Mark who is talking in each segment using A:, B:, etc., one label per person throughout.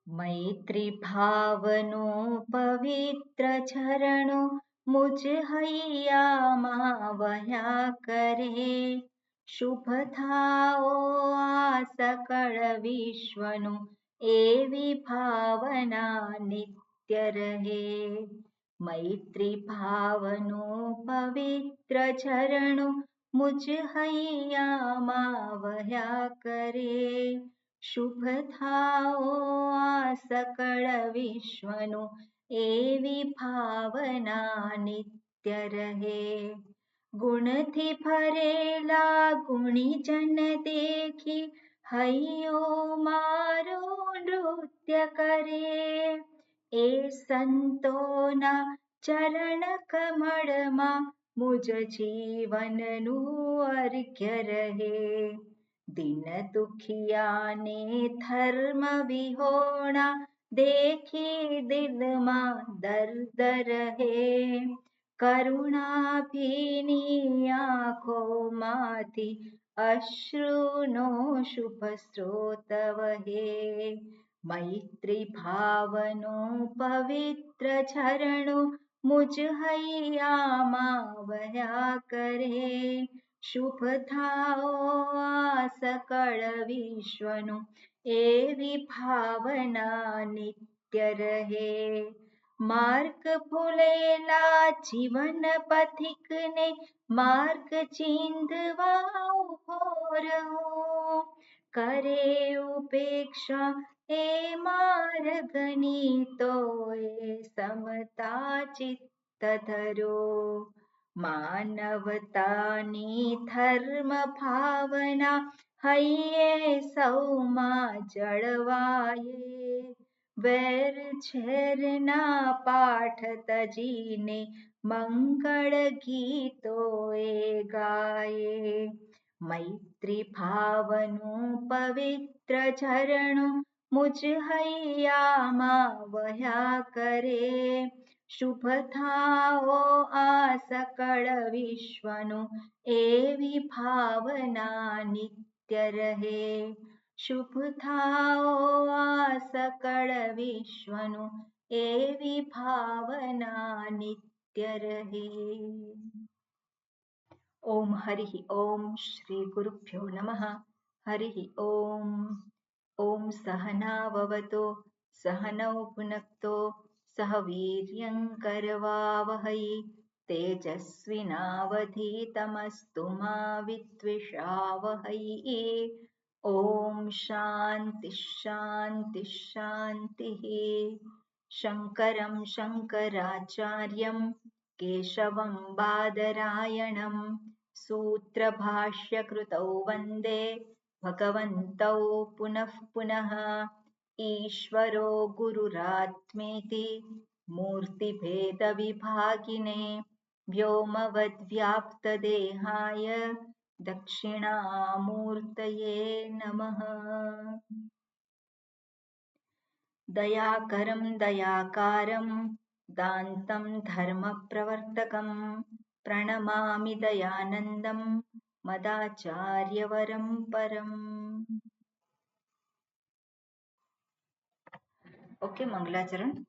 A: मैत्री भावनो पवित्र चरणो मुझ हैयाમાં વહ્યા કરે. શુભ થાઓ આ સકળ વિશ્વનું એવી ભાવના નિત્ય રહે. મૈત્રી ભાવનો પવિત્ર ચરણો મુજ હૈયામાં વહ્યા કરે. શુભ થાઓ આ સકળ વિશ્વનું એવી ભાવના નિત્ય રહે. ગુણથી ભરેલા ગુણીજન દેખી હૈયો મારો નૃત્ય કરે. એ સંતોના ચરણ કમળમાં મુજ જીવનનું અર્ઘ્ય રહે. દિન દુખિયાને ધર્મ વિહોણા દેખી દિલમાં દર્દ રહે. કરુણાભીની આંખોમાંથી અશ્રુનો શુભ સ્ત્રોત વહે. મૈત્રી ભાવનો પવિત્ર ઝરણો મુજ હૈયામાં વહ્યા કરે. શુભ થાઓ આ સકળ વિશ્વનું એવી ભાવના નિત્ય રહે. માર્ગ ભૂલેલા જીવન પથિકને માર્ગ ચીંધવા ઉભો રહો. કરે ઉપેક્ષા એ માર્ગની તો એ સમતા ચિત્ત ધરો. માનવતાની ધર્મ ભાવના હૈયે સૌમાં જળવાયે. વેર ઝેરના પાઠ તજીને મંગળ ગીતો એ ગાયે. મૈત્રી ભાવનું પવિત્ર ઝરણું મુજ હૈયામાં વહ્યા કરે. શુભ થાઓ આ સકળ વિશ્વનું એવી ભાવના નિત્ય રહે. શુભ થાઓ આ સકળ વિશ્વનું એવી ભાવના નિત્ય રહે. ઓમ હરિ ઓમ શ્રી ગુરુભ્યો નમઃ. હરિ ઓમ. ઓમ સહનાવવતુ સહનૌ ભુનક્તો સહ વીર્યં કરવાવહૈ. તેજસ્વિનાવધીતમસ્તુ મા વિદ્વિષાવહૈ. ઓમ શાંતિ શાંતિ શાંતિ. શંકરં શંકરાચાર્યં કેશવં બાદરાયણં સૂત્રભાષ્યકૃતૌ વંદે ભગવन्तौ પુનઃ પુનઃ. ઈશ્વરો ગુરુરાત્મેતિ મૂર્તિભેદવિભાગિને વ્યોમવદ્વ્યાપ્તદેહાય દક્ષિણામૂર્તયે નમઃ. દયાકરં દયાકારં દાન્तं ધર્મપ્રવર્તકં પ્ರಣમામિ દયાનંદં મદાચાર્યવરં પરમ. ઓકે, મંગલાચરણ.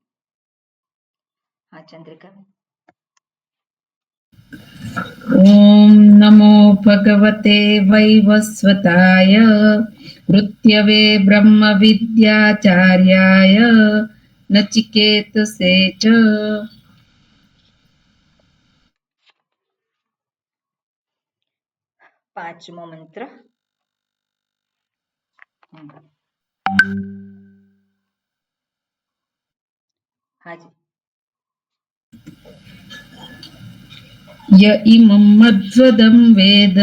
A: હા ચંદ્રિકા.
B: ઓમ નમો ભગવતે વૈવસ્વતાય મૃત્યવે બ્રહ્મ વિદ્યાચાર્યાય નચિકેતસે ચ.
A: પાંચમો મંત્ર. હાજી.
B: ય ઇમં મધ્વદં વેદ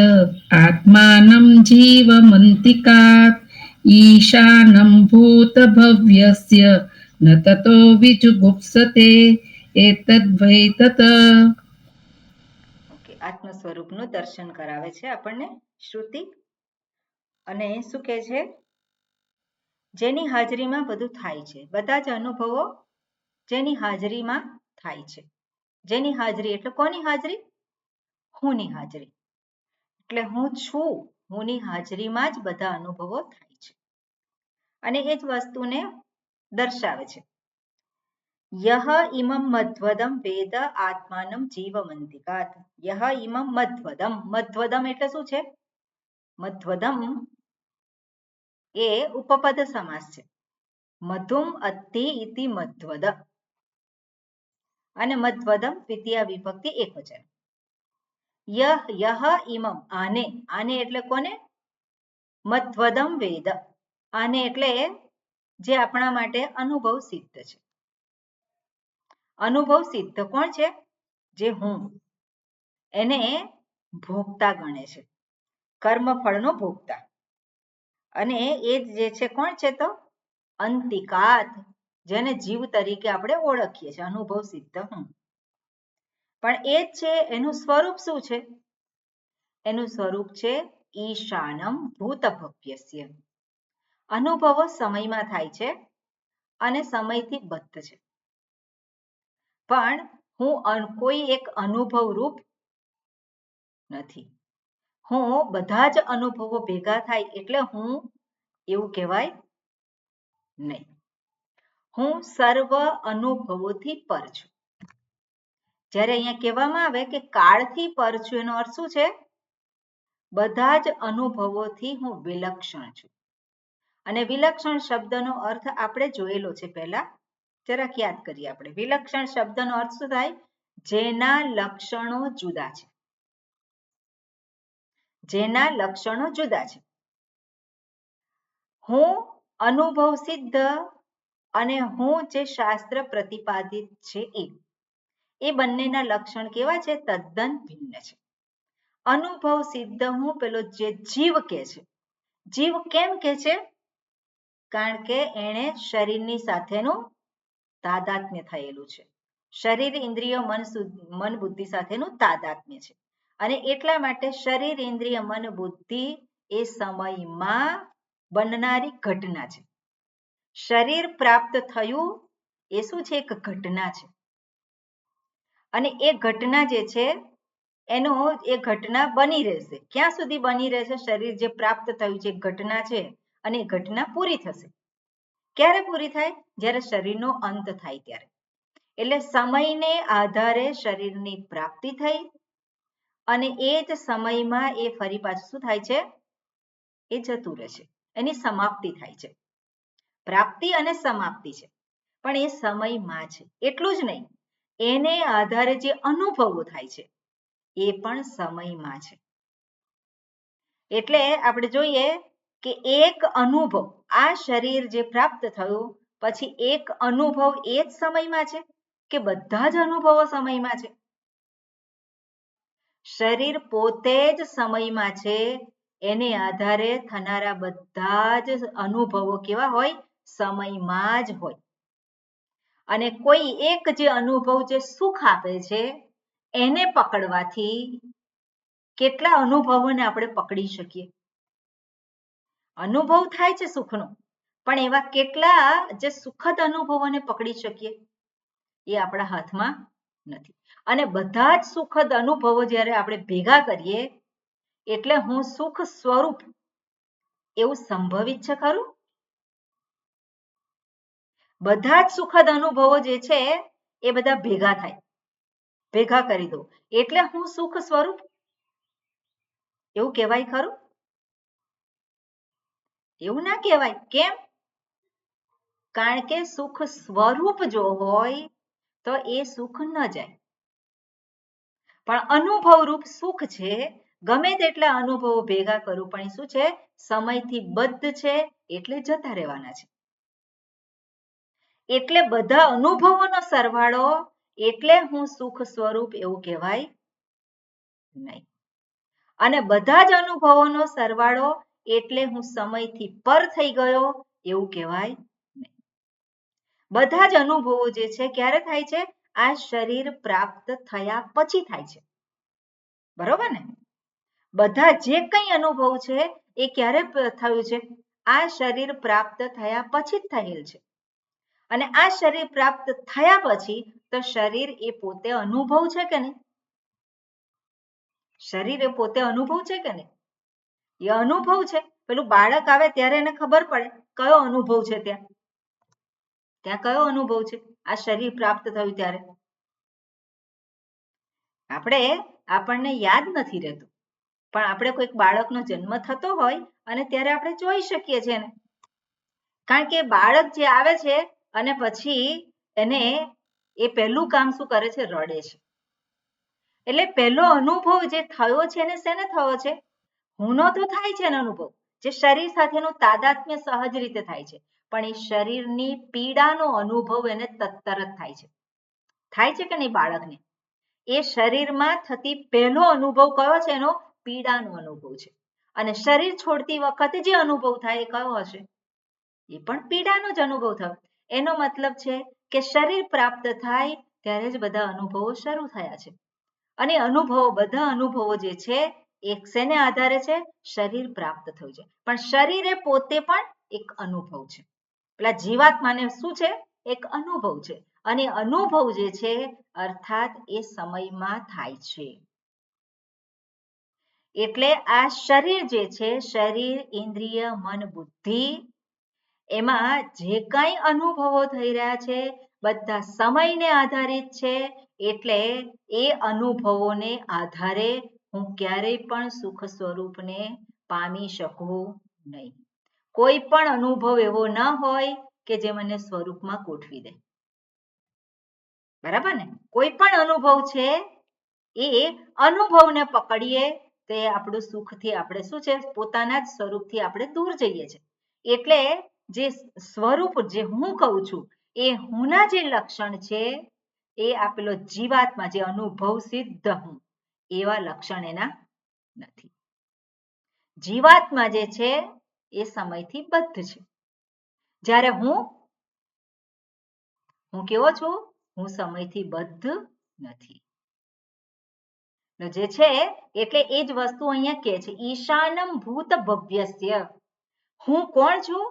B: આત્માनं જીવમન્તિકાત ઈશાनं ભૂતભવ્યસ્ય ન તતો વિજુગુપ્સતે એતદ્વૈ તત.
A: ઓકે, આત્મ સ્વરૂપનું દર્શન કરાવે છે આપણને શ્રુતિ. અને શું કહે છે? જેની હાજરીમાં બધું થાય છે, બધા જ અનુભવો જેની હાજરીમાં થાય છે. જેની હાજરી એટલે કોની હાજરી? હુંની હાજરી. એટલે હું છું, હુંની હાજરીમાં જ બધા અનુભવો થાય છે. અને એ જ વસ્તુને દર્શાવે છે. યહ ઇમમ મધ્વદમ વેદ આત્માનમ જીવમંતિકાત. યહ ઇમમ મધ્વદમ. મધ્વદમ એટલે શું છે? મધ્વદમ એ ઉપપદ સમાસ છે. મધુમ અત્તિ ઇતિ મધ્વદ અને મધ્વદમ દ્વિતીય વિભક્તિ એકવચન. યહ યહ ઇમમ આને. આને એટલે કોને? મધ્વદમ વેદ. આને એટલે જે આપણા માટે અનુભવ સિદ્ધ છે. અનુભવ સિદ્ધ કોણ છે? જે હું. એને ભોગતા ગણે છે, કર્મફળનો ભોગતા. અને એ જે છે કોણ છે? તો અંતિકાત, જેને જીવ તરીકે આપણે ઓળખીએ છીએ, અનુભવ સિદ્ધ હું. પણ એ જ છે, એનું સ્વરૂપ શું છે? એનું સ્વરૂપ છે ઈશાનમ ભૂતભવ્યસ્ય. અનુભવો સમયમાં થાય છે અને સમયથી બદ્ધ છે. પણ હું કોઈ એક અનુભવ રૂપ નથી. હું બધા જ અનુભવો ભેગા થાય એટલે હું એવું કહેવાય નહીં. હું સર્વ અનુભવોથી પર છું. જ્યારે અહીંયા કહેવામાં આવે કે કાળથી પર છું, એનો અર્થ શું છે? બધા જ અનુભવોથી હું વિલક્ષણ છું. અને વિલક્ષણ શબ્દનો અર્થ આપણે જોયેલો છે પહેલા, જરાક યાદ કરીએ આપણે. વિલક્ષણ શબ્દનો અર્થ શું થાય? જેના લક્ષણો જુદા છે. જેના લક્ષણો જુદા છે. હું અનુભવ સિદ્ધ અને હું જે શાસ્ત્ર પ્રતિપાદિત છે એ બંનેના લક્ષણ કેવા છે? તદ્દન ભિન્ન છે. અનુભવ સિદ્ધ હું પેલો જે જીવ કે છે. જીવ કેમ કે છે? કારણ કે એને શરીરની સાથેનું તાદાત્મ્ય થયેલું છે. શરીર ઇન્દ્રિય મન બુદ્ધિ સાથેનું તાદાત્મ્ય છે. અને એટલા માટે શરીર ઇન્દ્રિય મન બુદ્ધિ એ સમયમાં બનનારી ઘટના છે. શરીર પ્રાપ્ત થયું એ શું છે? એક ઘટના છે. અને એ ઘટના જે છે એનો એ ઘટના બની રહેશે. ક્યાં સુધી બની રહેશે? શરીર જે પ્રાપ્ત થયું છે ઘટના છે અને એ ઘટના પૂરી થશે. ક્યારે પૂરી થાય? જ્યારે શરીરનો અંત થાય ત્યારે. એટલે સમયને આધારે શરીરની પ્રાપ્તિ થઈ અને એ જ સમયમાં એ ફરી પાછું શું થાય છે? એ જતું રહે છે. એની સમાપ્તિ થાય છે. પ્રાપ્તિ અને સમાપ્તિ છે, પણ એ સમયમાં છે. એટલું જ નહીં, એને આધારે જે અનુભવો થાય છે એ પણ સમયમાં છે. એટલે આપણે જોઈએ કે એક અનુભવ, આ શરીર જે પ્રાપ્ત થયું પછી એક અનુભવ એ જ સમયમાં છે કે બધા જ અનુભવો સમયમાં છે? શરીર પોતે જ સમયમાં છે. એને આધારે થનારા બધા જ અનુભવો કેવા હોય? સમયમાં જ હોય. અને કોઈ એક જે અનુભવ જે સુખ આપે છે એને પકડવાથી કેટલા અનુભવોને આપણે પકડી શકીએ? અનુભવ થાય છે સુખનો, પણ એવા કેટલા જે સુખદ અનુભવોને પકડી શકીએ? એ આપણા હાથમાં નથી. અને બધા જ સુખદ અનુભવો જ્યારે આપણે ભેગા કરીએ એટલે હું સુખ સ્વરૂપ એવું સંભવિત છે ખરું? બધા જ સુખદ અનુભવો જે છે એ બધા ભેગા થાય, ભેગા કરી દો એટલે હું સુખ સ્વરૂપ એવું કહેવાય ખરું? એવું ના કહેવાય. કેમ? કારણ કે સુખ સ્વરૂપ જો હોય તો એ સુખ ન જાય. પણ અનુભવ રૂપ સુખ છે. ગમે તેટલા અનુભવો ભેગા કરું પણ એ શું છે? સમયથી બદ્ધ છે એટલે જતા રહેવાના છે. એટલે બધા અનુભવોનો સરવાળો એટલે હું સુખ સ્વરૂપ એવું કહેવાય નહીં. અને બધા જ અનુભવોનો સરવાળો એટલે હું સમયથી પર થઈ ગયો એવું કહેવાય નહીં. બધા જ અનુભવો જે છે ક્યારે થાય છે? આ શરીર પ્રાપ્ત થયા પછી થાય છે. બરોબર ને? બધા જે કંઈ અનુભવ છે એ ક્યારે થયું છે? આ શરીર પ્રાપ્ત થયા પછી જ થયેલ છે. અને આ શરીર પ્રાપ્ત થયા પછી તો શરીર એ પોતે અનુભવ છે કે નહીં? શરીર એ પોતે અનુભવ છે કે નહીં? એ અનુભવ છે. પેલું બાળક આવે ત્યારે એને ખબર પડે કયો અનુભવ છે ત્યાં. ત્યાં કયો અનુભવ છે? આ શરીર પ્રાપ્ત થયું ત્યારે આપણને યાદ નથી રહેતું, પણ આપણે કોઈક બાળકનો જન્મ થતો હોય અને ત્યારે આપણે જોઈ શકીએ છીએ ને, કારણ કે બાળક જે આવે છે અને પછી એને એ પહેલું કામ શું કરે છે? રડે છે. એટલે પહેલો અનુભવ જે થયો છે એને શેને થયો છે? હુંનો તો થાય છે એનો અનુભવ, જે શરીર સાથેનું તાદાત્મ્ય સહજ રીતે થાય છે, પણ એ શરીરની પીડાનો અનુભવ એને તરત થાય છે કે નહીં? બાળકને એ શરીરમાં થતી પહેલો અનુભવ કયો છે? એનો પીડાનો અનુભવ છે. અને શરીર છોડતી વખતે જે અનુભવ થાય એ કયો હશે? એ પણ પીડાનો જ અનુભવ થયો. એનો મતલબ છે કે શરીર પ્રાપ્ત થાય ત્યારે જ બધા અનુભવો શરૂ થયા છે. અને બધા અનુભવો જે છે એ શેને આધારે છે? શરીર પ્રાપ્ત થયું છે. પણ શરીર એ પોતે પણ એક અનુભવ છે. પેલા જીવાત્માને શું છે? એક અનુભવ છે. અને અનુભવ જે છે અર્થાત એ સમયમાં થાય છે. એટલે આ શરીર જે છે, શરીર, ઇન્દ્રિય, મન, બુદ્ધિ, એમાં જે કાંઈ અનુભવો થઈ રહ્યા છે બધા સમયને આધારિત છે. એટલે એ અનુભવોને આધારે હું ક્યારેય પણ સુખ સ્વરૂપને પામી શકું નહીં. કોઈ પણ અનુભવ એવો ન હોય કે જે મને સ્વરૂપમાં ગોઠવી દે. બરાબર ને? કોઈ પણ અનુભવ છે એ અનુભવને પકડીએ તો એ આપણું સુખથી આપણે શું છે? પોતાના જ સ્વરૂપથી આપણે દૂર જઈએ છીએ. એટલે જે સ્વરૂપ જે હું કહું છું એ હુંના જે લક્ષણ છે એ આપેલો જીવાત્મા જે અનુભવ સિદ્ધ હું, એવા લક્ષણ એના નથી. જીવાત્મા જે છે એ સમયથી બદ્ધ છે. જ્યારે હું કેવો છું? હું સમયથી બદ્ધ નથી. જે છે એટલે એ જ વસ્તુ અહીંયા કહે છે, ઈશાનમ ભૂત ભવ્યસ્ય. હું કોણ છું?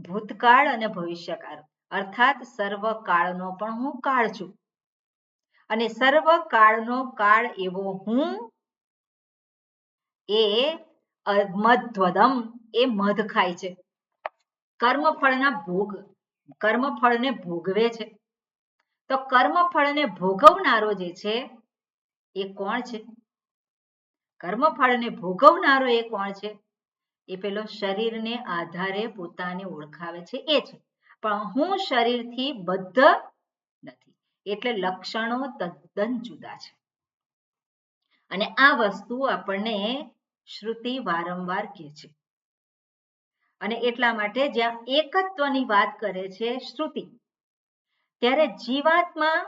A: ભૂતકાળ અને ભવિષ્યકાળ, અર્થાત સર્વકાળનો પણ હું કાળ છું. અને સર્વકાળનો કાળ એવો હું એ મધ્વદમ, એ મધ ખાય છે. કર્મફળને ભોગવે છે. તો કર્મફળને ભોગવનારો જે છે એ કોણ છે? કર્મફળને ભોગવનારો એ કોણ છે? એ પેલો શરીરને આધારે પોતાને ઓળખાવે છે એ છે. પણ હું શરીરથી બદ્ધ નથી. એટલે લક્ષણો તદ્દન જુદા છે. અને આ વસ્તુ આપણને શ્રુતિ વારંવાર કહે છે. અને એટલા માટે જ્યાં એકત્વની વાત કરે છે શ્રુતિ, ત્યારે જીવાત્મા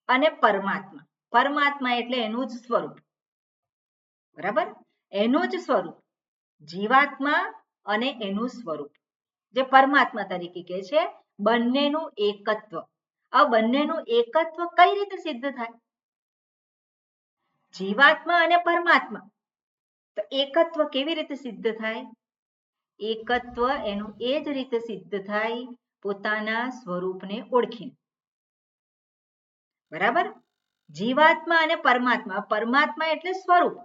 A: અને પરમાત્મા, પરમાત્મા એટલે એનું જ સ્વરૂપ, બરાબર? એનું જ સ્વરૂપ જીવાત્મા અને એનું સ્વરૂપ જે પરમાત્મા તરીકે કહે છે, બંનેનું એકત્વ. આ બંનેનું એકત્વ કઈ રીતે સિદ્ધ થાય? જીવાત્મા અને પરમાત્મા, તો એકત્વ કેવી રીતે સિદ્ધ થાય? એકત્વ એનું એ જ રીતે સિદ્ધ થાય પોતાના સ્વરૂપને ઓળખીને. બરાબર? જીવાત્મા અને પરમાત્મા, પરમાત્મા એટલે સ્વરૂપ,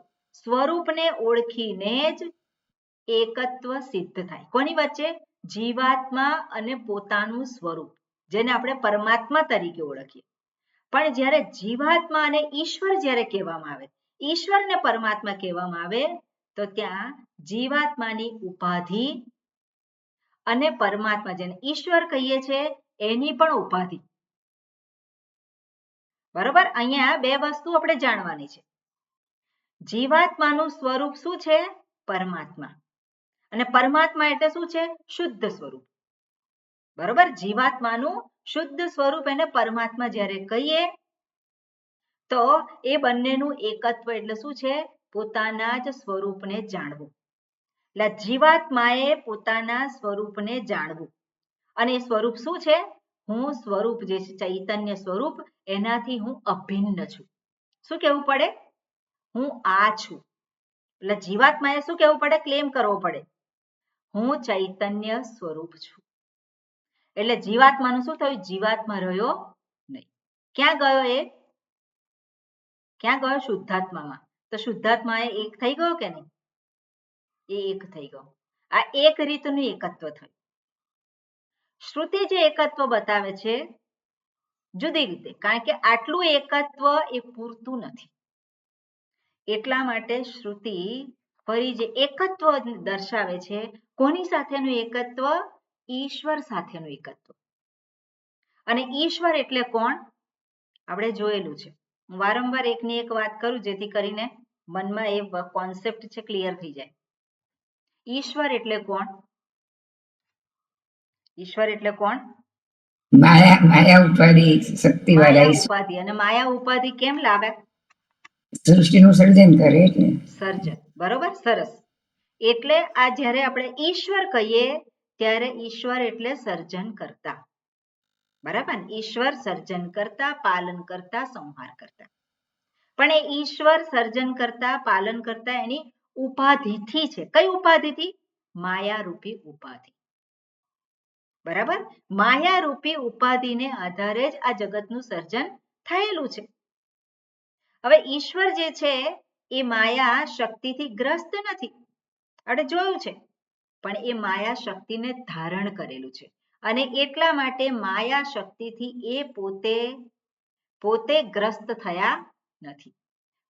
A: સ્વરૂપને ઓળખીને જ એકત્વ સિદ્ધ થાય. કોની વચ્ચે? જીવાત્મા અને પોતાનું સ્વરૂપ, જેને આપણે પરમાત્મા તરીકે ઓળખીએ. પણ જ્યારે જીવાત્મા અને ઈશ્વર જ્યારે કહેવામાં આવે, ઈશ્વર ને પરમાત્મા કહેવામાં આવે, તો ત્યાં જીવાત્માની ઉપાધિ અને પરમાત્મા જેને ઈશ્વર કહીએ છીએ એની પણ ઉપાધિ. બરોબર? અહીંયા બે વસ્તુ આપણે જાણવાની છે. જીવાત્માનું સ્વરૂપ શું છે? પરમાત્મા. અને પરમાત્મા એટલે શું છે? શુદ્ધ સ્વરૂપ. બરોબર? જીવાત્માનું શુદ્ધ સ્વરૂપ એને પરમાત્મા જ્યારે કહીએ તો એ બંનેનું એકત્વ એટલે શું છે? પોતાના જ સ્વરૂપને જાણવું. એટલે જીવાત્માએ પોતાના સ્વરૂપને જાણવું. અને એ સ્વરૂપ શું છે? હું સ્વરૂપ જે છે ચૈતન્ય સ્વરૂપ, એનાથી હું અભિન્ન છું. શું કહેવું પડે? હું આ છું. એટલે જીવાત્માએ શું કહેવું પડે? ક્લેમ કરવો પડે, હું ચૈતન્ય સ્વરૂપ છું. એટલે જીવાત્માનું શું થયું? જીવાત્મા રહ્યો નહીં. ક્યાં ગયો એ? ક્યાં ગયો? શુદ્ધાત્મામાં. તો શુદ્ધાત્મા એ એક થઈ ગયો કે નહીં? એ એક થઈ ગયો. આ એક રીતનું એકત્વ થયું. શ્રુતિ જે એકત્વ બતાવે છે જુદી રીતે, કારણ કે આટલું એકત્વ એ પૂરતું નથી, એટલા માટે શ્રુતિ ફરી જે એકત્વ દર્શાવે છે, કોની સાથેનું એકત્વ? ઈશ્વર સાથેનું એકત્વ. અને ઈશ્વર એટલે કોણ? આપણે જોયેલું છે. હું વારંવાર એકની એક વાત કરું જેથી કરીને મનમાં એ કોન્સેપ્ટ છે ક્લિયર થઈ જાય. ઈશ્વર એટલે કોણ? ઈશ્વર એટલે કોણ?
B: માયા ઉપાધિ શક્તિ વાળા
A: માયા ઉપાધિ. અને માયા ઉપાધિ કેમ લાવે?
B: સૃષ્ટિનું સર્જન કરે એટલે
A: સર્જન. બરોબર, સરસ. એટલે આ જ્યારે આપણે ઈશ્વર કહીએ ત્યારે ઈશ્વર એટલે સર્જન કરતા. બરાબર, ઈશ્વર સર્જન કરતા, પાલન કરતા, સંહાર કરતા. પણ એ ઈશ્વર સર્જન કરતા, પાલન કરતા એની ઉપાધિથી છે. કઈ ઉપાધિથી? માયા રૂપી ઉપાધિ. બરાબર, માયા રૂપી ઉપાધિને આધારે જ આ જગતનું સર્જન થયેલું છે. હવે ઈશ્વર જે છે એ માયા શક્તિથી ગ્રસ્ત નથી, આપણે જોયું છે, પણ એ માયા શક્તિને ધારણ કરેલું છે. અને એટલા માટે માયા શક્તિથી એ પોતે ગ્રસ્ત થયા નથી.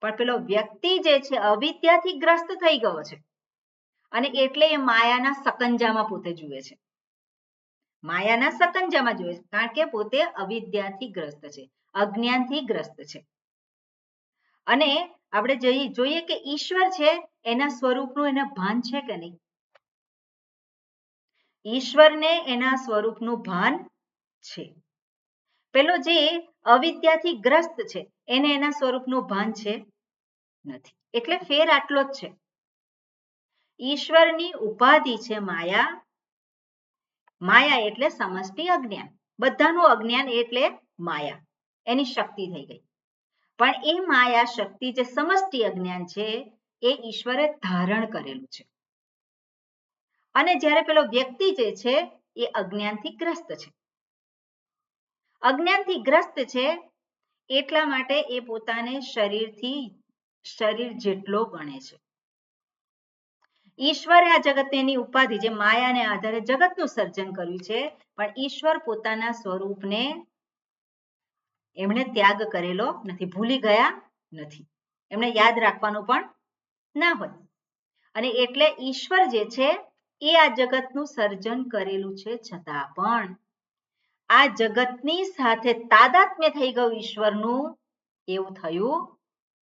A: પણ પેલો વ્યક્તિ જે છે અવિદ્યાથી ગ્રસ્ત થઈ ગયો છે, અને એટલે એ માયાના સકંજામાં પોતે જુએ છે. માયાના સકંજામાં જુએ છે, કારણ કે પોતે અવિદ્યાથી ગ્રસ્ત છે, અજ્ઞાનથી ગ્રસ્ત છે. અને આપણે જોઈએ કે ઈશ્વર છે એના સ્વરૂપનું એને ભાન છે કે નહીં? ઈશ્વરને એના સ્વરૂપનું ભાન છે. પેલો જે અવિદ્યાથી ગ્રસ્ત છે એને એના સ્વરૂપનું ભાન છે નથી. એટલે ફેર આટલો જ છે. ઈશ્વરની ઉપાધિ છે માયા. માયા એટલે સમષ્ટિ અજ્ઞાન, બધાનું અજ્ઞાન એટલે માયા, એની શક્તિ થઈ ગઈ. પણ એ માયા શક્તિ જે સમષ્ટિ અજ્ઞાન છે એ ઈશ્વરે ધારણ કરેલું છે. અને જ્યારે પેલો વ્યક્તિ જે છે એ અજ્ઞાનથી ગ્રસ્ત છે. અજ્ઞાનથી ગ્રસ્ત છે એટલા માટે એ પોતાને શરીર જેટલો ગણે છે. ઈશ્વરે આ જગતની ઉપાધિ જે માયાને આધારે જગતનું સર્જન કર્યું છે, પણ ઈશ્વર પોતાના સ્વરૂપને એમણે ત્યાગ કરેલો નથી, ભૂલી ગયા નથી, એમણે યાદ રાખવાનું પણ ના હોય. અને એટલે ઈશ્વર જે છે એ આ જગતનું સર્જન કરેલું છે, છતાં પણ આ જગતની સાથે તાદાત્મ્ય થઈ ગયું ઈશ્વરનું, એવું થયું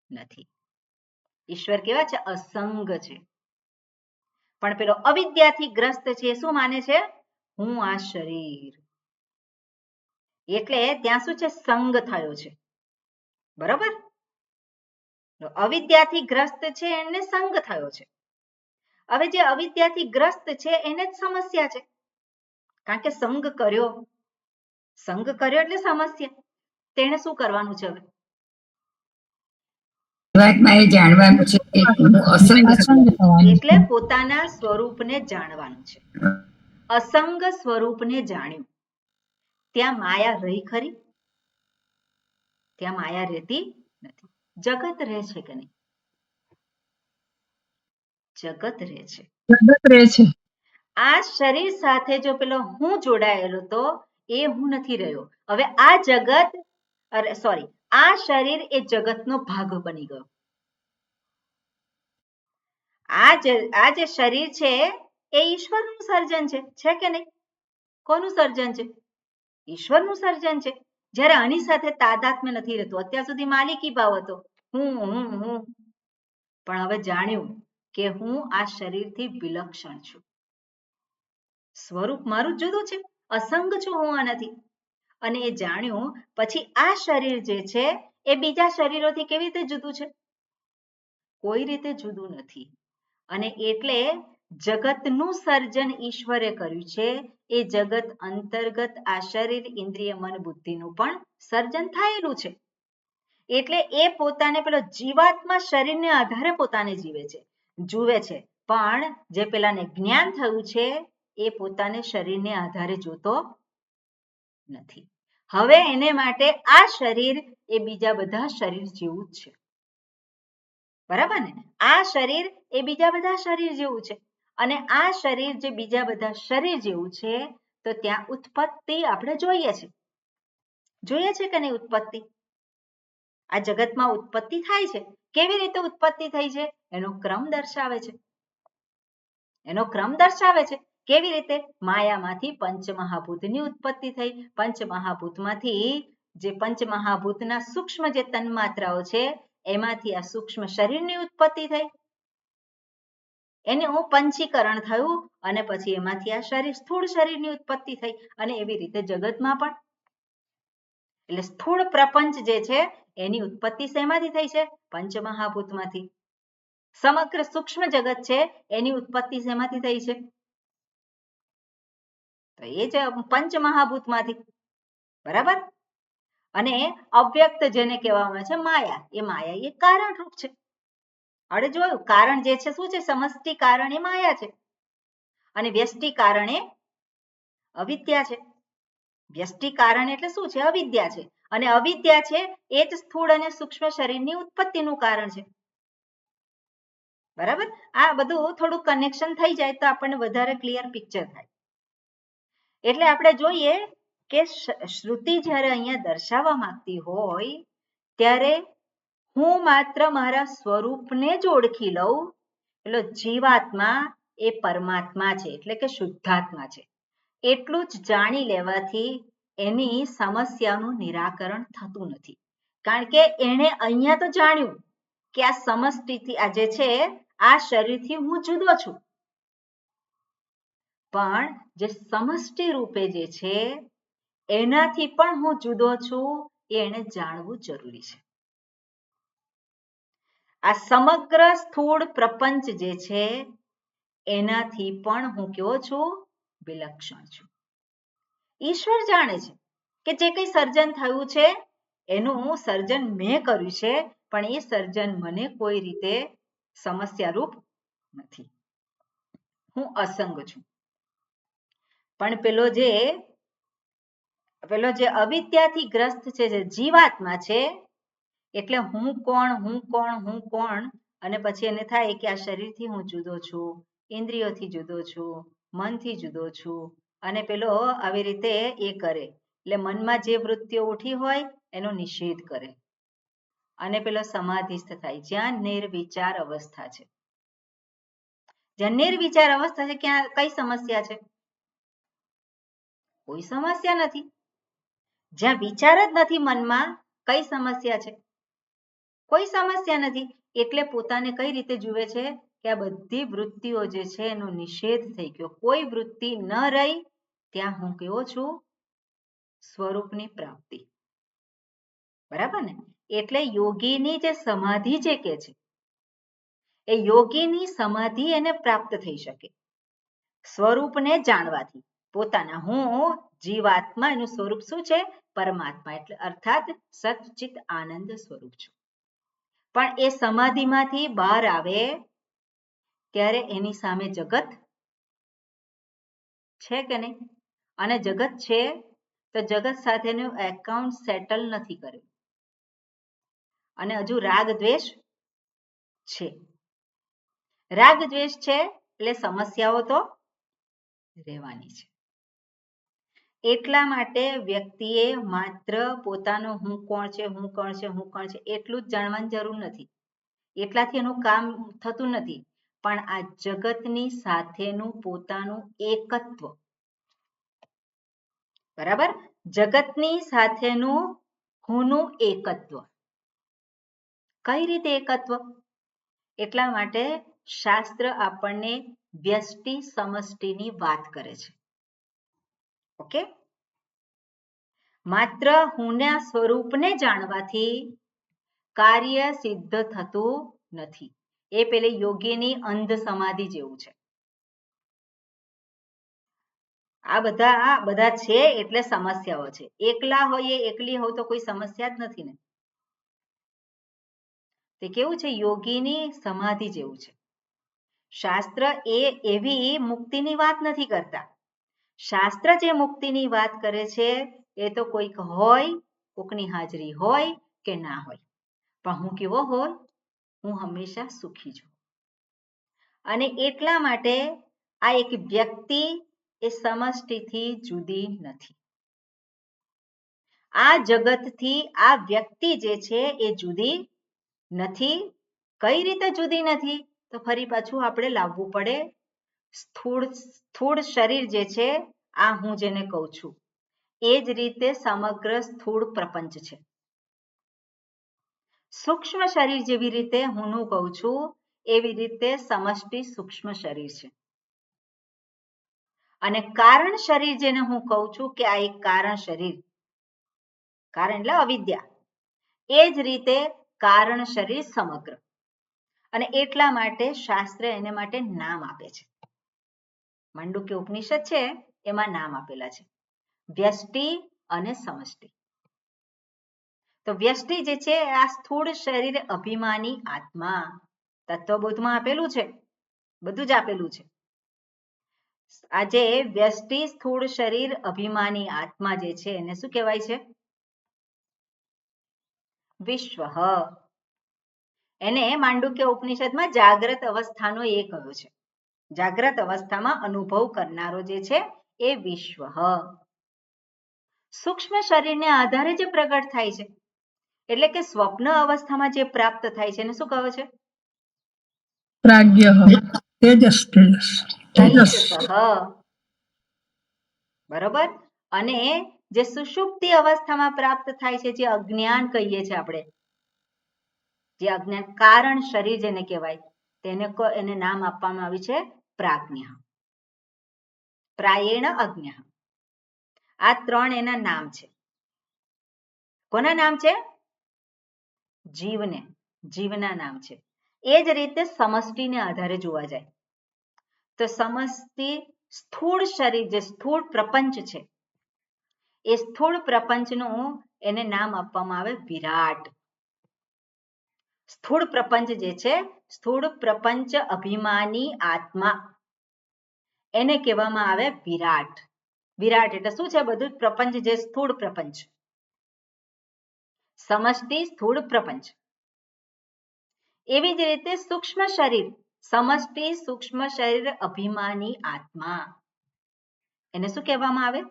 A: નથી. ઈશ્વર કેવા છે? અસંગ છે. પણ પેલો અવિદ્યાથી ગ્રસ્ત છે, શું માને છે? હું આ શરીર. એટલે ત્યાં શું છે? સંગ થયો છે. બરોબર, અવિદ્યાથી ગ્રસ્ત છે એને સંગ થયો છે. હવે જે અવિદ્યાથી ગ્રસ્ત છે એને જ સમસ્યા છે, કારણ કે સંગ કર્યો એટલે સમસ્યા. તેને શું કરવાનું છે? હવે
B: જાણવાનું છે
A: એટલે પોતાના સ્વરૂપને જાણવાનું છે. અસંગ સ્વરૂપને જાણ્યું, ત્યાં માયા રહી ખરી? ત્યાં માયા રહેતી નથી. જગત રહે છે કે નહીં? જગત રહે છે. આ શરીર સાથે જો પેલો હું જોડાયેલો તો એ હું નથી રહ્યો. હવે આ જગત આ શરીર એ જગતનો ભાગ બની ગયો. આ જે શરીર છે એ ઈશ્વરનું સર્જન છે કે નહીં? કોનું સર્જન છે? ઈશ્વરનું સર્જન છે. જ્યારે આની સાથે તાદાત્મ્ય નથી રહેતું. અત્યાર સુધી માલિકી ભાવ હતો, હું. પણ હવે જાણ્યું કે હું આ શરીરથી વિલક્ષણ છું, સ્વરૂપ મારું જુદું છે, અસંગ છું હું આનાથી. અને એ જાણ્યું પછી આ શરીર જે છે એ બીજા શરીરોથી કેવી રીતે જુદું છે? કોઈ રીતે જુદું નથી. અને એટલે જગતનું સર્જન ઈશ્વરે કર્યું છે. એ જગત અંતર્ગત આ શરીર, ઇન્દ્રિય, મન, બુદ્ધિનું પણ સર્જન થયેલું છે. એટલે એ પોતાને પેલો જીવાત્મા શરીરને આધારે પોતાને જુએ છે. પણ જે પેલાને જ્ઞાન થયું છે એ પોતાને શરીરને આધારે જોતો નથી. હવે એને માટે આ શરીર એ બીજા બધા શરીર જેવું જ છે. બરાબર ને? આ શરીર એ બીજા બધા શરીર જેવું છે. અને આ શરીર જે બીજા બધા શરીર જેવું છે, તો ત્યાં ઉત્પત્તિ આપણે જોઈએ છે કે નહીં? ઉત્પત્તિ આ જગતમાં ઉત્પત્તિ થાય છે. કેવી રીતે ઉત્પત્તિ થઈ છે એનો ક્રમ દર્શાવે છે. કેવી રીતે? માયામાંથી પંચમહાભૂતની ઉત્પત્તિ થઈ. પંચમહાભૂતમાંથી જે પંચમહાભૂતના સૂક્ષ્મ જે તન્માત્રાઓ છે એમાંથી આ સૂક્ષ્મ શરીરની ઉત્પત્તિ થઈ. એનું પંચીકરણ થયું અને પછી એમાંથી આ શરીર સ્થૂળ શરીરની ઉત્પત્તિ થઈ. અને એવી રીતે જગતમાં પણ એટલે સ્થૂળ પ્રપંચ જે છે એની ઉત્પત્તિ શેમાંથી થઈ છે? પંચમહાભૂતમાંથી. સમગ્ર સૂક્ષ્મ જગત છે એની ઉત્પત્તિ શેમાંથી થઈ છે? તો એ જ પંચમહાભૂતમાંથી. બરાબર? અને અવ્યક્ત જેને કહેવામાં આવે છે માયા, એ માયા એ કારણરૂપ છે. આપણે જોયું કારણ જે છે શું છે? સમષ્ટિ કારણ એ માયા છે અને વ્યષ્ટિ કારણ એ અવિદ્યા છે. વ્યષ્ટિ કારણ એટલે શું છે? અવિદ્યા છે. અને અવિદ્યા છે એ જ સ્થૂળ અને સૂક્ષ્મ શરીરની ઉત્પત્તિનું કારણ છે. બરાબર? આ બધું થોડું કનેક્શન થઈ જાય તો આપણને વધારે ક્લિયર પિક્ચર થાય. એટલે આપણે જોઈએ કે શ્રુતિ જ્યારે અહીંયા દર્શાવવા માંગતી હોય ત્યારે હું માત્ર મારા સ્વરૂપને જ ઓળખી લઉં એટલે જીવાત્મા એ પરમાત્મા છે એટલે કે શુદ્ધાત્મા છે એટલું જ જાણી લેવાથી એની સમસ્યાનું નિરાકરણ થતું નથી. કારણ કે એણે અહીંયા તો જાણ્યું કે આ સમષ્ટિથી આ જે છે આ શરીરથી હું જુદો છું, પણ જે સમષ્ટિ રૂપે જે છે એનાથી પણ હું જુદો છું એ એને જાણવું જરૂરી છે. આ સમગ્ર સ્થૂળ પ્રપંચ જે છે એનાથી પણ હું કેવો છું? વિલક્ષણ છું. ઈશ્વર જાણે છે કે જે કંઈ સર્જન થયું છે એનું સર્જન મેં કર્યું છે, પણ એ સર્જન મને કોઈ રીતે સમસ્યારૂપ નથી. હું અસંગ છું. પણ પેલો જે અવિદ્યાથી ગ્રસ્ત છે જે જીવાત્મા છે એટલે હું કોણ અને પછી એને થાય કે આ શરીરથી હું જુદો છું, ઇન્દ્રિયોથી જુદો છું, મનથી જુદો છું અને પેલો આવી રીતે એ કરે એટલે મનમાં જે વૃત્તિઓ ઉઠી હોય એનો નિષેધ કરે અને પેલો સમાધિસ્થ થાય જ્યાં નિર્વિચાર અવસ્થા છે. જ્યાં નિર્વિચાર અવસ્થા છે ક્યાં કઈ સમસ્યા છે? કોઈ સમસ્યા નથી. જ્યાં વિચાર જ નથી મનમાં કઈ સમસ્યા છે? કોઈ સમસ્યા નથી. એટલે પોતાને કઈ રીતે જુએ છે કે આ બધી વૃત્તિઓ જે છે એનો નિષેધ થઈ ગયો. કોઈ વૃત્તિ ન રહી ત્યાં હું કેવો છું? સ્વરૂપની પ્રાપ્તિ. બરાબર ને? એટલે યોગીની જે સમાધિ જે કે છે એ યોગીની સમાધિ એને પ્રાપ્ત થઈ શકે સ્વરૂપને જાણવાથી. પોતાના હું જીવાત્મા એનું સ્વરૂપ શું છે? પરમાત્મા એટલે અર્થાત સચ્ચિત આનંદ સ્વરૂપ છું. પણ એ સમાધિમાંથી બહાર આવે ત્યારે એની સામે જગત છે કે નહીં? અને જગત છે તો જગત સાથેનું એકાઉન્ટ સેટલ નથી કર્યું અને હજુ રાગ દ્વેષ છે. રાગ દ્વેષ છે એટલે સમસ્યાઓ તો રહેવાની છે. એટલા માટે વ્યક્તિએ માત્ર પોતાનો હું કોણ છે એટલું જ જાણવાની જરૂર નથી. એટલાથી એનું કામ થતું નથી. પણ આ જગતની સાથેનું પોતાનું એકત્વ, બરાબર? જગતની સાથેનું હુંનું એકત્વ. કઈ રીતે એકત્વ? એટલા માટે શાસ્ત્ર આપણને વ્યષ્ટિ સમષ્ટિની વાત કરે છે. ઓકે? માત્ર હુંના સ્વરૂપને જાણવાથી કાર્ય સિદ્ધ થતું નથી. એ પેલી યોગીની અંધ સમાધિ જેવું છે. આ બધા છે એટલે સમસ્યાઓ છે. એકલા હોઈએ એકલી હોય તો કોઈ સમસ્યા જ નથી ને. તે કેવું છે? યોગીની સમાધિ જેવું છે. શાસ્ત્ર એવી મુક્તિની વાત નથી કરતા. શાસ્ત્ર જે મુક્તિની વાત કરે છે એ તો કોઈક હોય, કોકની હાજરી હોય કે ના હોય, પણ હું કેવો હોય? હું હંમેશા સુખી છું. અને એટલા માટે આ એક વ્યક્તિ એ સમષ્ટિથી જુદી નથી. આ જગતથી આ વ્યક્તિ જે છે એ જુદી નથી. કઈ રીતે જુદી નથી? તો ફરી પાછું આપણે લાવવું પડે. સ્થૂળ શરીર જે છે, આ હું જેને કહું છું, એ જ રીતે સમગ્ર સ્થૂળ પ્રપંચ છે. સૂક્ષ્મ શરીર જેવી રીતે હુંનું કહું છું, એવી રીતે સમષ્ટિ સૂક્ષ્મ શરીર છે. અને કારણ શરીર જેને હું કહું છું કે આ એક કારણ શરીર, કારણ એટલે અવિદ્યા, એ જ રીતે કારણ શરીર સમગ્ર. અને એટલા માટે શાસ્ત્ર એને માટે નામ આપે છે. માંડુક્ય ઉપનિષદ છે એમાં નામ આપેલા છે, વ્યષ્ટિ અને સમષ્ટિ. તો વ્યષ્ટિ જે છે આ સ્થૂળ શરીર અભિમાની આત્મા, તત્વબોધમાં આપેલું છે, બધું જ આપેલું છે. આજે વ્યષ્ટિ સ્થૂળ શરીર અભિમાની આત્મા જે છે એને શું કહેવાય છે? વિશ્વ. એને માંડુક્ય ઉપનિષદમાં જાગ્રત અવસ્થાનો એ કહ્યો છે. જાગ્રત અવસ્થામાં અનુભવ કરનારો જે છે એ વિશ્વ. સૂક્ષ્મ શરીરને આધારે જે પ્રગટ થાય છે, એટલે કે સ્વપ્ન અવસ્થામાં જે પ્રાપ્ત થાય છે એને શું કહે છે?
C: પ્રાજ્ઞ તેજસ
A: બરોબર. અને જે સુષુપ્તિ અવસ્થામાં પ્રાપ્ત થાય છે, જે અજ્ઞાન કહીએ છીએ આપણે, જે અજ્ઞાન કારણ શરીર જેને કહેવાય, એને નામ આપવામાં આવ્યું છે પ્રાજ્ઞ. પ્રાયેણ અજ્ઞ. આ ત્રણ એના નામ છે. કોના નામ છે? જીવને, જીવના નામ છે. એ જ રીતે સમષ્ટિને આધારે જોવા જાય તો સમષ્ટિ સ્થૂળ શરીર, જે સ્થૂળ પ્રપંચ છે, એ સ્થૂળ પ્રપંચનું એને નામ આપવામાં આવે વિરાટ. સ્થૂળ પ્રપંચ જે છે, સ્થૂળ પ્રપંચ અભિમાની આત્મા, એને કહેવામાં આવે વિરાટ. વિરાટ એટલે શું છે? બધું પ્રપંચ જે સ્થૂળ પ્રપંચ. સમષ્ટિ સ્થૂળ પ્રપંચ. એવી જ રીતે સૂક્ષ્મ શરીર, સમષ્ટિ સૂક્ષ્મ શરીર અભિમાની આત્મા, એને શું કહેવામાં આવે?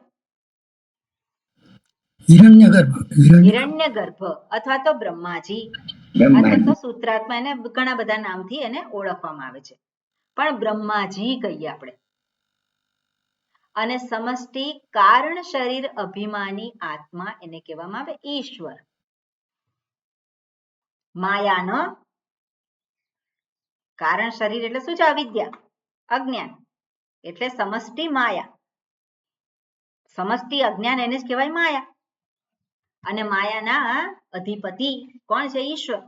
A: હિરણ્યગર્ભ અથવા તો બ્રહ્માજી, અથવા તો સૂત્રાત્મા, એને ઘણા બધા નામથી એને ઓળખવામાં આવે છે, પણ બ્રહ્માજી કહીએ આપણે. અને સમષ્ટિ કારણ શરીર અભિમાની આત્મા, એને કહેવામાં આવે ઈશ્વર. માયાનો કારણ શરીર એટલે શું છે? અવિદ્યા, અજ્ઞાન, એટલે સમષ્ટિ માયા. સમષ્ટિ અજ્ઞાન એને જ કહેવાય માયા. અને માયાના અધિપતિ કોણ છે? ઈશ્વર.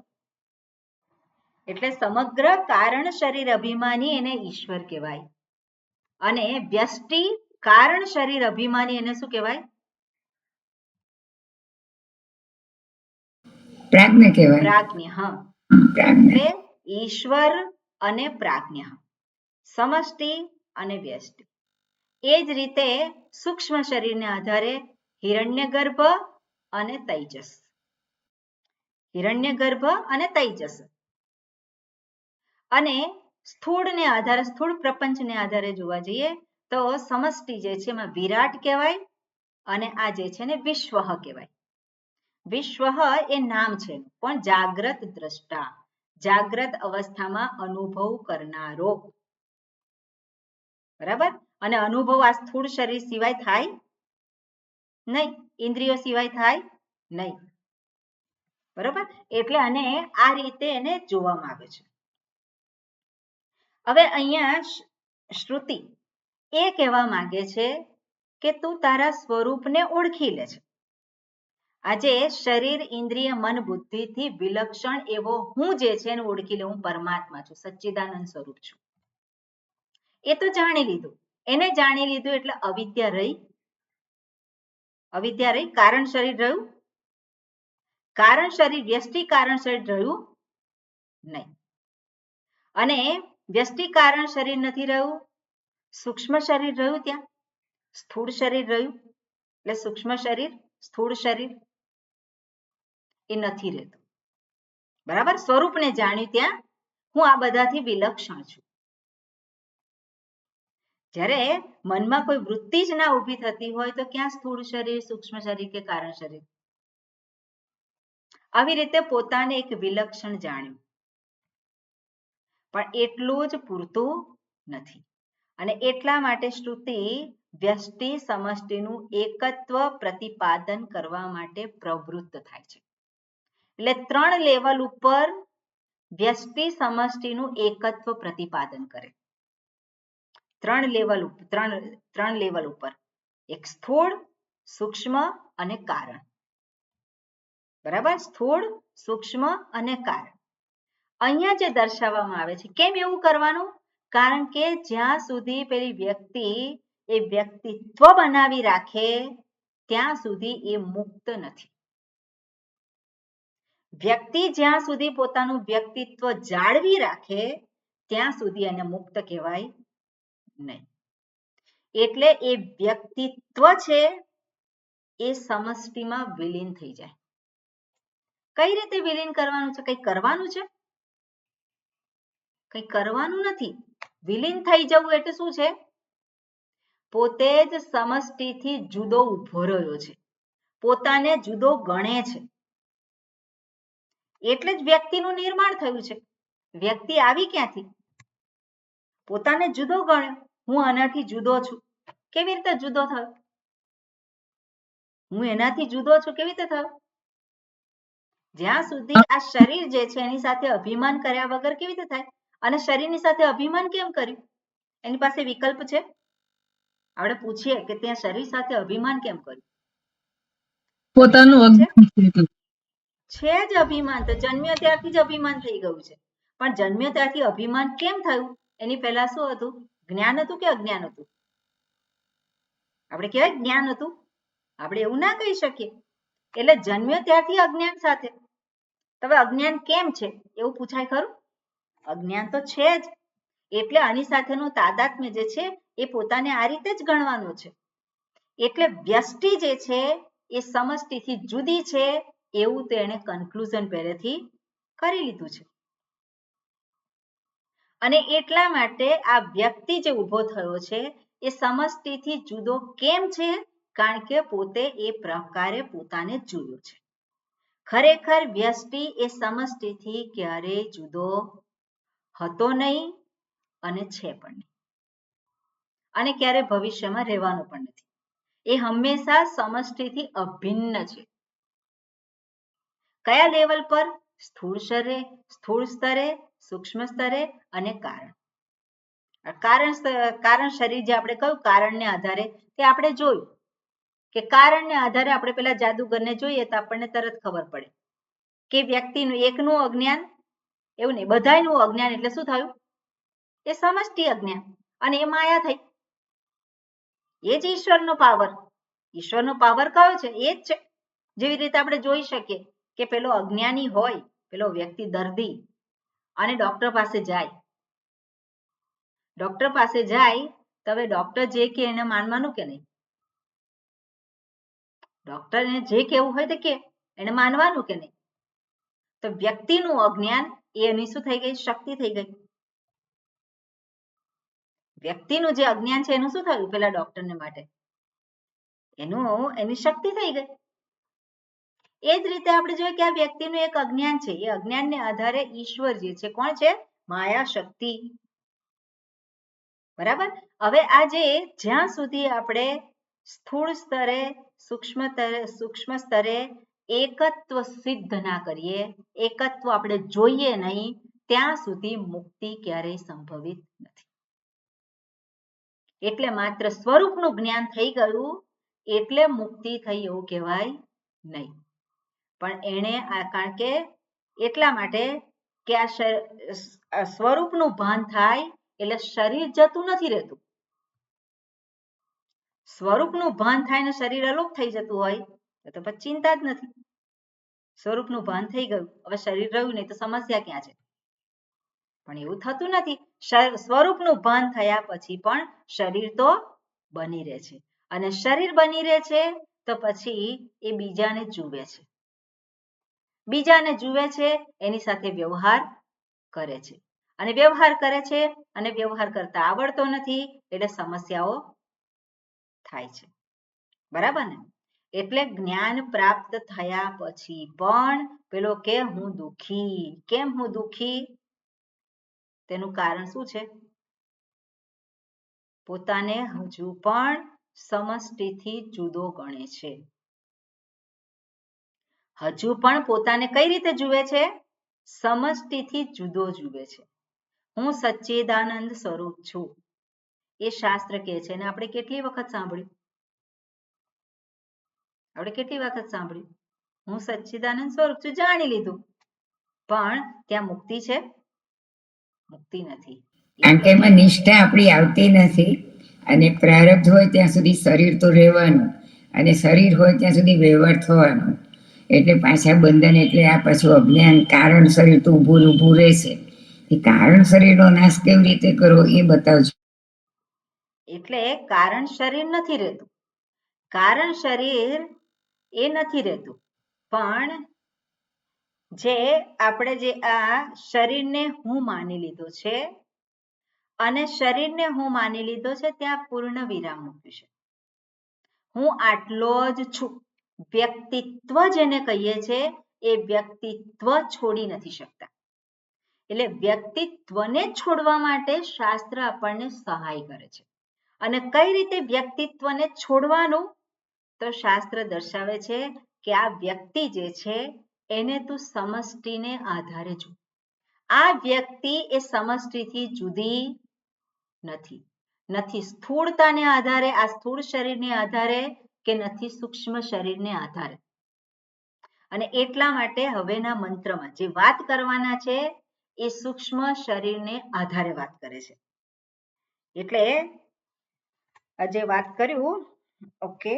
A: એટલે સમગ્ર કારણ શરીર અભિમાની એને ઈશ્વર કહેવાય. અને વ્યષ્ટિ કારણ શરીર અભિમાની એને શું કહેવાય?
B: પ્રાજ્ઞ કહેવાય.
A: પ્રાજ્ઞ. એટલે ઈશ્વર અને પ્રાજ્ઞ, સમષ્ટિ અને વ્યષ્ટિ. એ જ રીતે સૂક્ષ્મ શરીરને આધારે હિરણ્યગર્ભ અને તૈજસ. હિરણ્યગર્ભ અને તૈજસ. અને સ્થૂળને આધારે, સ્થૂળ પ્રપંચને આધારે જોવા જઈએ તો સમષ્ટિ જે છે એમાં વિરાટ કહેવાય, અને આ જે છે ને વિશ્વ કહેવાય. વિશ્વ એ નામ છે, પણ જાગ્રત દ્રષ્ટા, જાગ્રત અવસ્થામાં અનુભવ કરનારો. બરાબર. અને અનુભવ આ સ્થૂળ શરીર સિવાય થાય નહીં, ઇન્દ્રિયો સિવાય થાય નહીં. બરોબર. એટલે અને આ રીતે એને જોવામાં આવે છે. હવે અહીંયા શ્રુતિ એ કહેવા માંગે છે કે તું તારા સ્વરૂપને ઓળખી લે છે. આજે શરીર, ઇન્દ્રિય, મન, બુદ્ધિથી વિલક્ષણ એવો હું જે છે એને ઓળખી લે. હું પરમાત્મા છું, સચ્ચિદાનંદ સ્વરૂપ છું. એ તો જાણી લીધું. એને જાણી લીધું એટલે અવિદ્યા રહી. અવિદ્યા રહી. કારણ શરીર રહ્યું. કારણ શરીર, વ્યષ્ટિ કારણ શરીર રહ્યું નહીં. અને વ્યષ્ટિ કારણ શરીર નથી રહ્યું, સૂક્ષ્મ શરીર રહ્યું, ત્યાં સ્થૂળ શરીર રહ્યું. એટલે સૂક્ષ્મ શરીર, સ્થૂળ શરીર એ નથી રહેતું. બરાબર. સ્વરૂપને જાણ્યું ત્યાં હું આ બધાથી વિલક્ષણ છું. જ્યારે મનમાં કોઈ વૃત્તિ જ ના ઊભી થતી હોય તો ક્યાં સ્થૂળ શરીર, સૂક્ષ્મ શરીર કે કારણ શરીર? આવી રીતે પોતાને એક વિલક્ષણ જાણ્યું, પણ એટલું જ પૂરતું નથી. અને એટલા માટે શ્રુતિ વ્યષ્ટિ સમષ્ટિનું એકત્વ પ્રતિપાદન કરવા માટે પ્રવૃત્ત થાય છે. એટલે 3 લેવલ ઉપર વ્યષ્ટિ સમષ્ટિનું એકત્વ પ્રતિપાદન કરે. 3 લેવલ ઉપર, એક સ્થૂળ, સૂક્ષ્મ અને કારણ. બરાબર? સ્થૂળ, સૂક્ષ્મ અને કારણ. અહીંયા જે દર્શાવવામાં આવે છે, કેમ એવું કરવાનું? કારણ કે જ્યાં સુધી પેલી વ્યક્તિ એ વ્યક્તિત્વ બનાવી રાખે ત્યાં સુધી એ મુક્ત નથી. વ્યક્તિ જ્યાં સુધી પોતાનું વ્યક્તિત્વ જાળવી રાખે ત્યાં સુધી એને મુક્ત કહેવાય નહીં. એટલે એ વ્યક્તિત્વ છે એ સમષ્ટિમાં વિલીન થઈ જાય. કઈ રીતે વિલીન કરવાનું છે? કંઈ કરવાનું છે? કંઈ કરવાનું નથી. વિલીન થઈ જવું એટલે શું છે? પોતે જ સમષ્ટિથી જુદો ઊભો રહ્યો છે, પોતાને જુદો ગણે છે. એટલે જ વ્યક્તિનું નિર્માણ થયું છે. વ્યક્તિ આવી ક્યાંથી? પોતાને જુદો ગણ્યો. હું આનાથી જુદો છું. કેવી રીતે જુદો થયો? હું એનાથી જુદો છું કેવી રીતે થયો? જ્યાં સુધી આ શરીર જે છે એની સાથે અભિમાન કર્યા વગર કેવી રીતે થાય? અને શરીરની સાથે અભિમાન કેમ કર્યું? એની પાસે વિકલ્પ છે? આપણે પૂછીએ કે ત્યાં શરીર સાથે અભિમાન કેમ કર્યું?
C: પોતાનું
A: છે જ અભિમાન, તો જન્મ્યો ત્યારથી જ અભિમાન થઈ ગયું છે. પણ જન્મ્યો ત્યારથી અભિમાન કેમ થયું? એની પહેલા શું હતું? જ્ઞાન હતું કે અજ્ઞાન હતું? આપણે કહેવાય જ્ઞાન હતું. આપણે એવું ના કહી શકીએ. એટલે જન્મ્યો ત્યારથી અજ્ઞાન સાથે. હવે અજ્ઞાન કેમ છે એવું પૂછાય ખરું? અજ્ઞાન તો છે જ. એટલે આની સાથેનું તાદાત્મ્ય જે છે એ પોતાને આ રીતે જ ગણવાનું છે. એટલે વ્યષ્ટિ જે છે એ સમષ્ટિથી જુદી છે એવું તેણે કન્ક્લુઝન પહેલેથી કરી લીધું છે. અને એટલા માટે આ વ્યક્તિ જે ઊભો થયો છે એ સમષ્ટિથી જુદો કેમ છે? કારણ કે પોતે એ પ્રકારે પોતાને જોયો છે. ખરેખર વ્યષ્ટિ એ સમષ્ટિથી ક્યારેય જુદો હતો નહીં અને છે પણ નહીં, અને ક્યારે ભવિષ્યમાં રહેવાનો પણ નથી. એ હંમેશા સમષ્ટિથી અભિન્ન છે. કયા લેવલ પર? સ્થૂળ સ્તરે, સૂક્ષ્મ સ્તરે અને કારણ. કારણ શરીર જે આપણે કહ્યું કારણને આધારે, તે આપણે જોયું કે કારણને આધારે આપણે પેલા જાદુગરને જોઈએ તો આપણને તરત ખબર પડે કે વ્યક્તિનું એકનું અજ્ઞાન, એવું નહીં બધાયનું અજ્ઞાન એટલે શું થયું? એ સમષ્ટિ અજ્ઞાન અને એ માયા થઈ. એ જ ઈશ્વરનો પાવર. ઈશ્વરનો પાવર કયો છે? એ જ છે. જેવી રીતે આપણે જોઈ શકીએ કે પેલો અજ્ઞાની હોય, પેલો વ્યક્તિ દર્દી, અને ડોક્ટર પાસે જાય. ડોક્ટર પાસે જાય તો હવે ડોક્ટર જે કે એને માનવાનું કે નહીં? ડોક્ટરને જે કેવું હોય તે કે એને માનવાનું કે નહીં? તો વ્યક્તિનું અજ્ઞાન એની શું થઈ ગઈ? શક્તિ થઈ ગઈ. વ્યક્તિનું જે અજ્ઞાન છે એનું શું થયું પેલા ડોક્ટરને માટે? એની શક્તિ થઈ ગઈ. એ જ રીતે આપણે જોઈએ કે આ વ્યક્તિનું એક અજ્ઞાન છે. એ અજ્ઞાનને આધારે ઈશ્વર જે છે કોણ છે? માયા શક્તિ. બરાબર? હવે આજે જ્યાં સુધી આપણે સ્થૂળ સ્તરે, સૂક્ષ્મ સ્તરે એકત્વ સિદ્ધ ના કરીએ, એકત્વ આપણે જોઈએ નહીં, ત્યાં સુધી મુક્તિ ક્યારેય સંભવિત નથી. એટલે માત્ર સ્વરૂપનું જ્ઞાન થઈ ગયું એટલે મુક્તિ થઈ એવું કહેવાય નહીં. પણ એને કારણ કે એટલા માટે કે આ સ્વરૂપનું ભાન થાય એટલે શરીર જતું નથી રહેતું. સ્વરૂપનું ભાન થાય ને શરીર અલોપ થઈ જતું હોય તો પછી ચિંતા જ નથી. સ્વરૂપનું ભાન થઈ ગયું, હવે શરીર રહ્યું નહીં તો સમસ્યા ક્યાં છે? પણ એવું થતું નથી. સ્વરૂપનું ભાન થયા પછી પણ શરીર તો બની રહે છે, અને શરીર બની રહે છે તો પછી એ બીજાને જુએ છે. બીજાને જુએ છે, એની સાથે વ્યવહાર કરે છે, અને વ્યવહાર કરે છે અને વ્યવહાર કરતા આવડતો નથી એટલે સમસ્યાઓ થાય છે, બરાબર ને? એટલે જ્ઞાન પ્રાપ્ત થયા પછી પણ પેલો કે હું દુઃખી. કેમ હું દુઃખી? તેનું કારણ શું છે? પોતાને હજુ પણ સમષ્ટિથી જુદો ગણે છે. હજુ પણ પોતાને કઈ રીતે જુએ છે? સમષ્ટિથી જુદો જુએ છે. હું સચ્ચિદાનંદ સ્વરૂપ છું એ શાસ્ત્ર કહે છે અને આપણે કેટલી વખત સાંભળ્યું? હું સચ્ચિદાનંદ સ્વરૂપ છું, જાણી લીધું, પણ ત્યાં મુક્તિ છે? મુક્તિ નથી.
B: કારણ કે એમાં નિષ્ઠા આપણી આવતી નથી અને પ્રારબ્ધ હોય ત્યાં સુધી શરીર તો રહેવાનું અને શરીર હોય ત્યાં સુધી વ્યવહાર થવાનો, એટલે પાછા બંધન. એટલે આ પાછું અજ્ઞાન કારણ શરીર તો ઊભું રહેશે. એ કારણ શરીરનો નાશ કેવી રીતે કરવો એ બતાવજો.
A: એટલે કારણ શરીર નથી રહેતું, કારણ શરીર એ નથી રહેતું, પણ જે આપણે જે આ શરીરને હું માની લીધો છે અને શરીરને હું માની લીધો છે ત્યાં પૂર્ણ વિરામ મૂક્યું છે. હું આટલો જ છું. વ્યક્તિત્વ જેને કહીએ છે એ વ્યક્તિત્વ છોડી નથી શકતા. એટલે વ્યક્તિત્વને છોડવા માટે શાસ્ત્ર આપણને સહાય કરે છે. અને કઈ રીતે વ્યક્તિત્વને છોડવાનું? તો શાસ્ત્ર દર્શાવે છે કે આ વ્યક્તિ જે છે એને તું સમષ્ટિને આધારે જો. આ વ્યક્તિ એ સમષ્ટિથી જુદી નથી. નથી સ્થૂળતાને આધારે, આ સ્થૂળ શરીરને આધારે, કે નથી સૂક્ષ્મ શરીરને આધારે. અને એટલા માટે હવેના મંત્રમાં જે વાત કરવાના છે એ સૂક્ષ્મ શરીરને આધારે વાત કરે છે. એટલે આજે વાત કર્યું, ઓકે,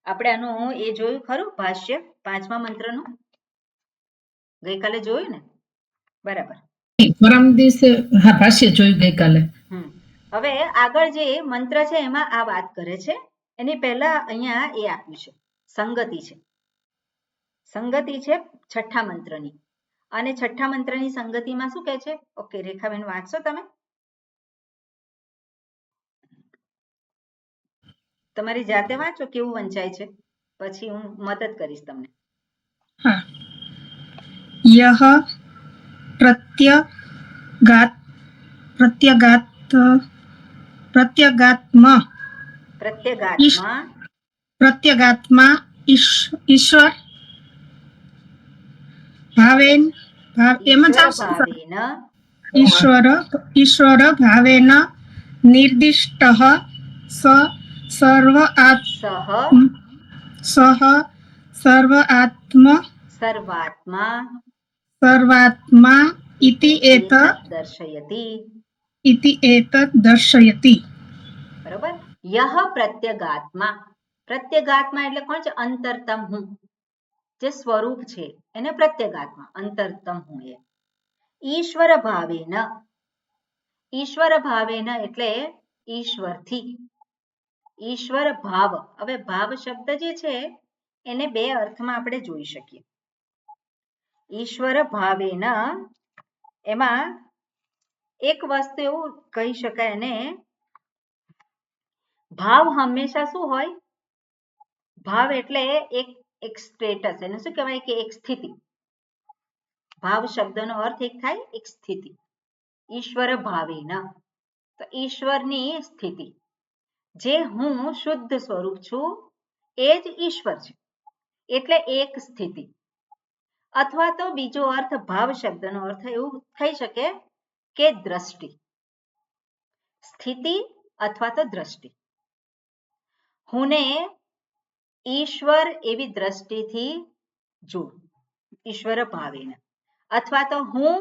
A: આપણે આનું એ જોયું ખરું ભાષ્ય 5મા મંત્રનું? ગઈકાલે જોયું ને? બરાબર.
C: પરમ દિવસે હા ભાષ્ય જોયું ગઈકાલે.
A: હવે આગળ જે મંત્ર છે એમાં આ વાત કરે છે. એની પહેલા અહીંયા એ આપ્યું છે સંગતિ છે. સંગતિ છે 6ઠ્ઠા મંત્રની. અને 6ઠ્ઠા મંત્રની સંગતિમાં શું કહે છે? ઓકે રેખાબેન વાંચશો તમે? તમારી જાતે વાંચો કેવું વંચાય છે, પછી હું મદદ કરીશ તમને.
C: હા. યહ પ્રત્યગાત્મા ઈશ્વર ભાવેન ઈશ્વર ભાવેન નિર્દિષ્ટ સર્વાત્મા ઇતિ એતત દર્શયતિ.
A: બરોબર. યહ પ્રત્યગાત્મા. પ્રત્યગાત્મા એટલે કોણ છે? અંતરતમ હું, જે સ્વરૂપ છે એને પ્રત્યગાત્મા, અંતરતમ હું એ. ઈશ્વર ભાવેન. ઈશ્વર ભાવેન એટલે ઈશ્વરથી. ઈશ્વર ભાવ. હવે ભાવ શબ્દ જે છે એને બે અર્થમાં આપણે જોઈ શકીએ. ઈશ્વર ભાવેન એમાં એક વસ્તુ એવું કહી શકાય, એને ભાવ હંમેશા શું હોય? ભાવ એટલે એક સ્ટેટસ, એને શું કહેવાય કે એક સ્થિતિ. ભાવ શબ્દનો અર્થ એક થાય એક સ્થિતિ. ઈશ્વર ભાવેન તો ઈશ્વરની સ્થિતિ. જે હું શુદ્ધ સ્વરૂપ છું એ જ ઈશ્વર છે, એટલે એક સ્થિતિ. અથવા તો બીજો અર્થ ભાવ શબ્દનો અર્થ એવું થઈ શકે કે દ્રષ્ટિ. સ્થિતિ અથવા તો દ્રષ્ટિ. હુંને ઈશ્વર એવી દ્રષ્ટિથી જોઉં, ઈશ્વર ભાવેન. અથવા તો હું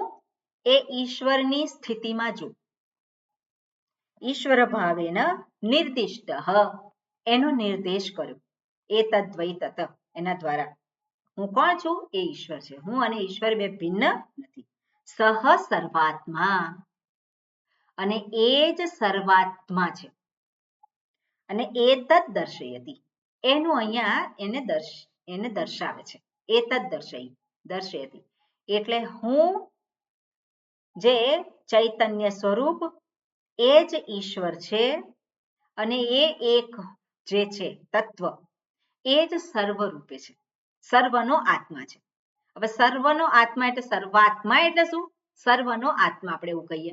A: એ ઈશ્વરની સ્થિતિમાં જોઉં. ઈશ્વર ભાવેન નિર્દિષ્ટ, એનો નિર્દેશ કર્યો. એતદ્વૈ તત, એના દ્વારા. હું કોણ છું? એ ઈશ્વર છે. હું અને ઈશ્વર બે ભિન્ન નથી. સહ સર્વાત્મા, અને એ જ સર્વાત્મા છે. અને એતત દર્શયતિ, એનું અહીંયા એને દર્શાવે છે. એતત દર્શયતિ એટલે હું જે ચૈતન્ય સ્વરૂપ એ જ ઈશ્વર છે અને એ એક જે છે તત્વ એ જ સર્વરૂપે છે, સર્વનો આત્મા છે. હવે સર્વનો આત્મા એટલે સર્વાત્મા એટલે શું? સર્વનો આત્મા આપણે એવું કહીએ.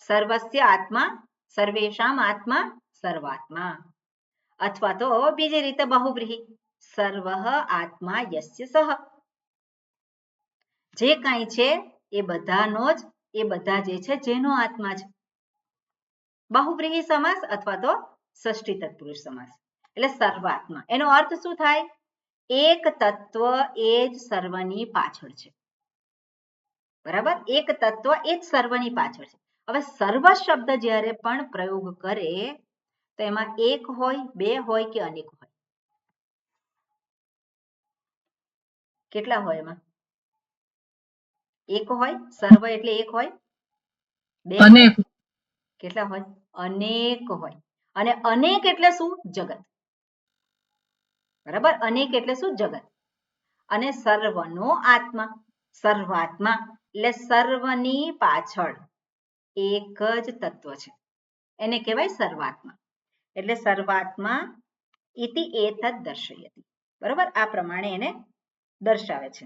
A: સર્વસ્ય આત્મા સર્વેશામ આત્મા સર્વાત્મા, અથવા તો બીજી રીતે બહુવ્રીહી સર્વ આત્મા યસ્ય સહ, જે કાંઈ છે એ બધાનો જ, એ બધા જે છે જેનો આત્મા છે. બહુવ્રીહી સમાસ અથવા તો ષષ્ઠી તત્પુરુષ સમાસ એટલે સર્વાત્મા. એનો અર્થ શું થાય? એક તત્વ એ જ સર્વની પાછળ છે. બરાબર, એક તત્વ એ જ સર્વની પાછળ છે. હવે સર્વ શબ્દ જ્યારે પણ પ્રયોગ કરે તો એમાં એક હોય, બે હોય કે અનેક હોય? કેટલા હોય એમાં? એક હોય, સર્વ એટલે એક હોય, બે
C: અનેક.
A: કેટલા હોય? અનેક હોય. અને અનેક એટલે શું? જગત. બરાબર, અનેક એટલે શું? જગત. અને સર્વનો આત્મા સર્વાત્મા એટલે સર્વની પાછળ એક જ તત્વ છે, એને કહેવાય સર્વાત્મા. એટલે સર્વાત્મા ઇતિ એતદ દર્શયતિ. બરાબર, આ પ્રમાણે એને દર્શાવે છે.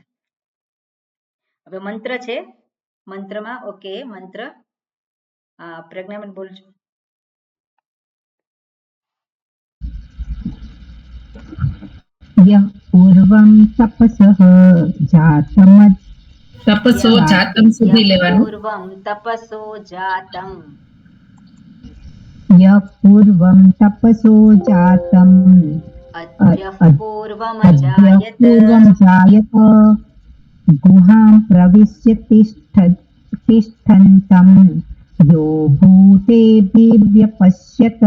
A: હવે મંત્ર છે, મંત્રમાં ઓકે મંત્ર પ્રજ્ઞાબેન બોલજો.
D: યહ પૂર્વમ તપસઃ જાતમ
B: તપસો જાતમ સુધી લેવાનું.
A: પૂર્વમ તપસો જાતમ,
D: યહ પૂર્વમ તપસો જાતમ
A: અદ્ય પૂર્વમ
D: અદ્ય
A: જાયત
D: પૂર્વમ જાયત ગુહાં પ્રવિશ્ય તિષ્ઠન્તમ યો ભૂતેભિર્વ્યપશ્યત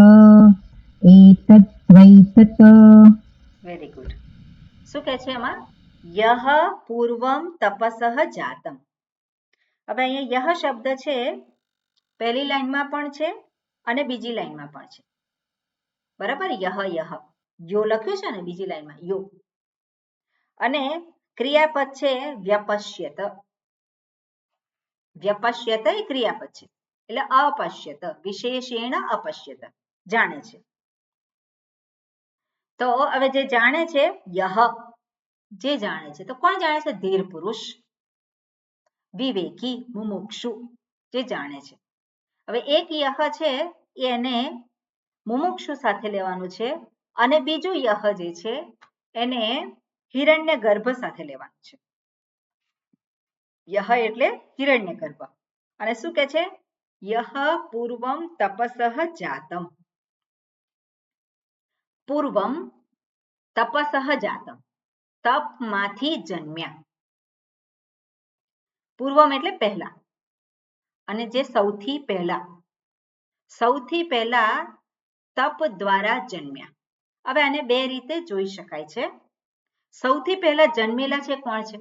D: એતદ્વૈતત.
A: Very good. શું કહે છે એમાં? યહ પૂર્વમ તપસઃ જાતમ. હવે અહીંયા યહ શબ્દ છે પહેલી લાઈનમાં પણ છે અને બીજી લાઈનમાં પણ છે. બરાબર, યહ યહ યો લખ્યું છે ને બીજી લાઈનમાં યો, અને ક્રિયાપદ છે વ્યપશ્યત. વ્યપશ્યત એ ક્રિયાપદ છે એટલે અપશ્યત, વિશેષેણ અપશ્યત, જાણે છે. તો હવે જે જાણે છે યહ, જે જાણે છે તો કોણ જાણે છે? ધીર પુરુષ, વિવેકી, મુમુક્ષુ, જે જાણે છે. હવે એક યહ છે એને મુમુક્ષુ સાથે લેવાનું છે અને બીજું યહ જે છે એને હિરણ્ય ગર્ભ સાથે લેવાનું છે. યહ એટલે હિરણ્ય ગર્ભ. અને શું કે છે? યહ પૂર્વમ તપસઃ જાતમ. પૂર્વમ તપસઃ જાતમ, તપમાંથી જન્મ્યા. પૂર્વમ એટલે પહેલા, અને જે સૌથી પહેલા તપ દ્વારા જન્મ્યા. હવે આને બે રીતે જોઈ શકાય છે. સૌથી પહેલા જન્મેલા છે કોણ છે?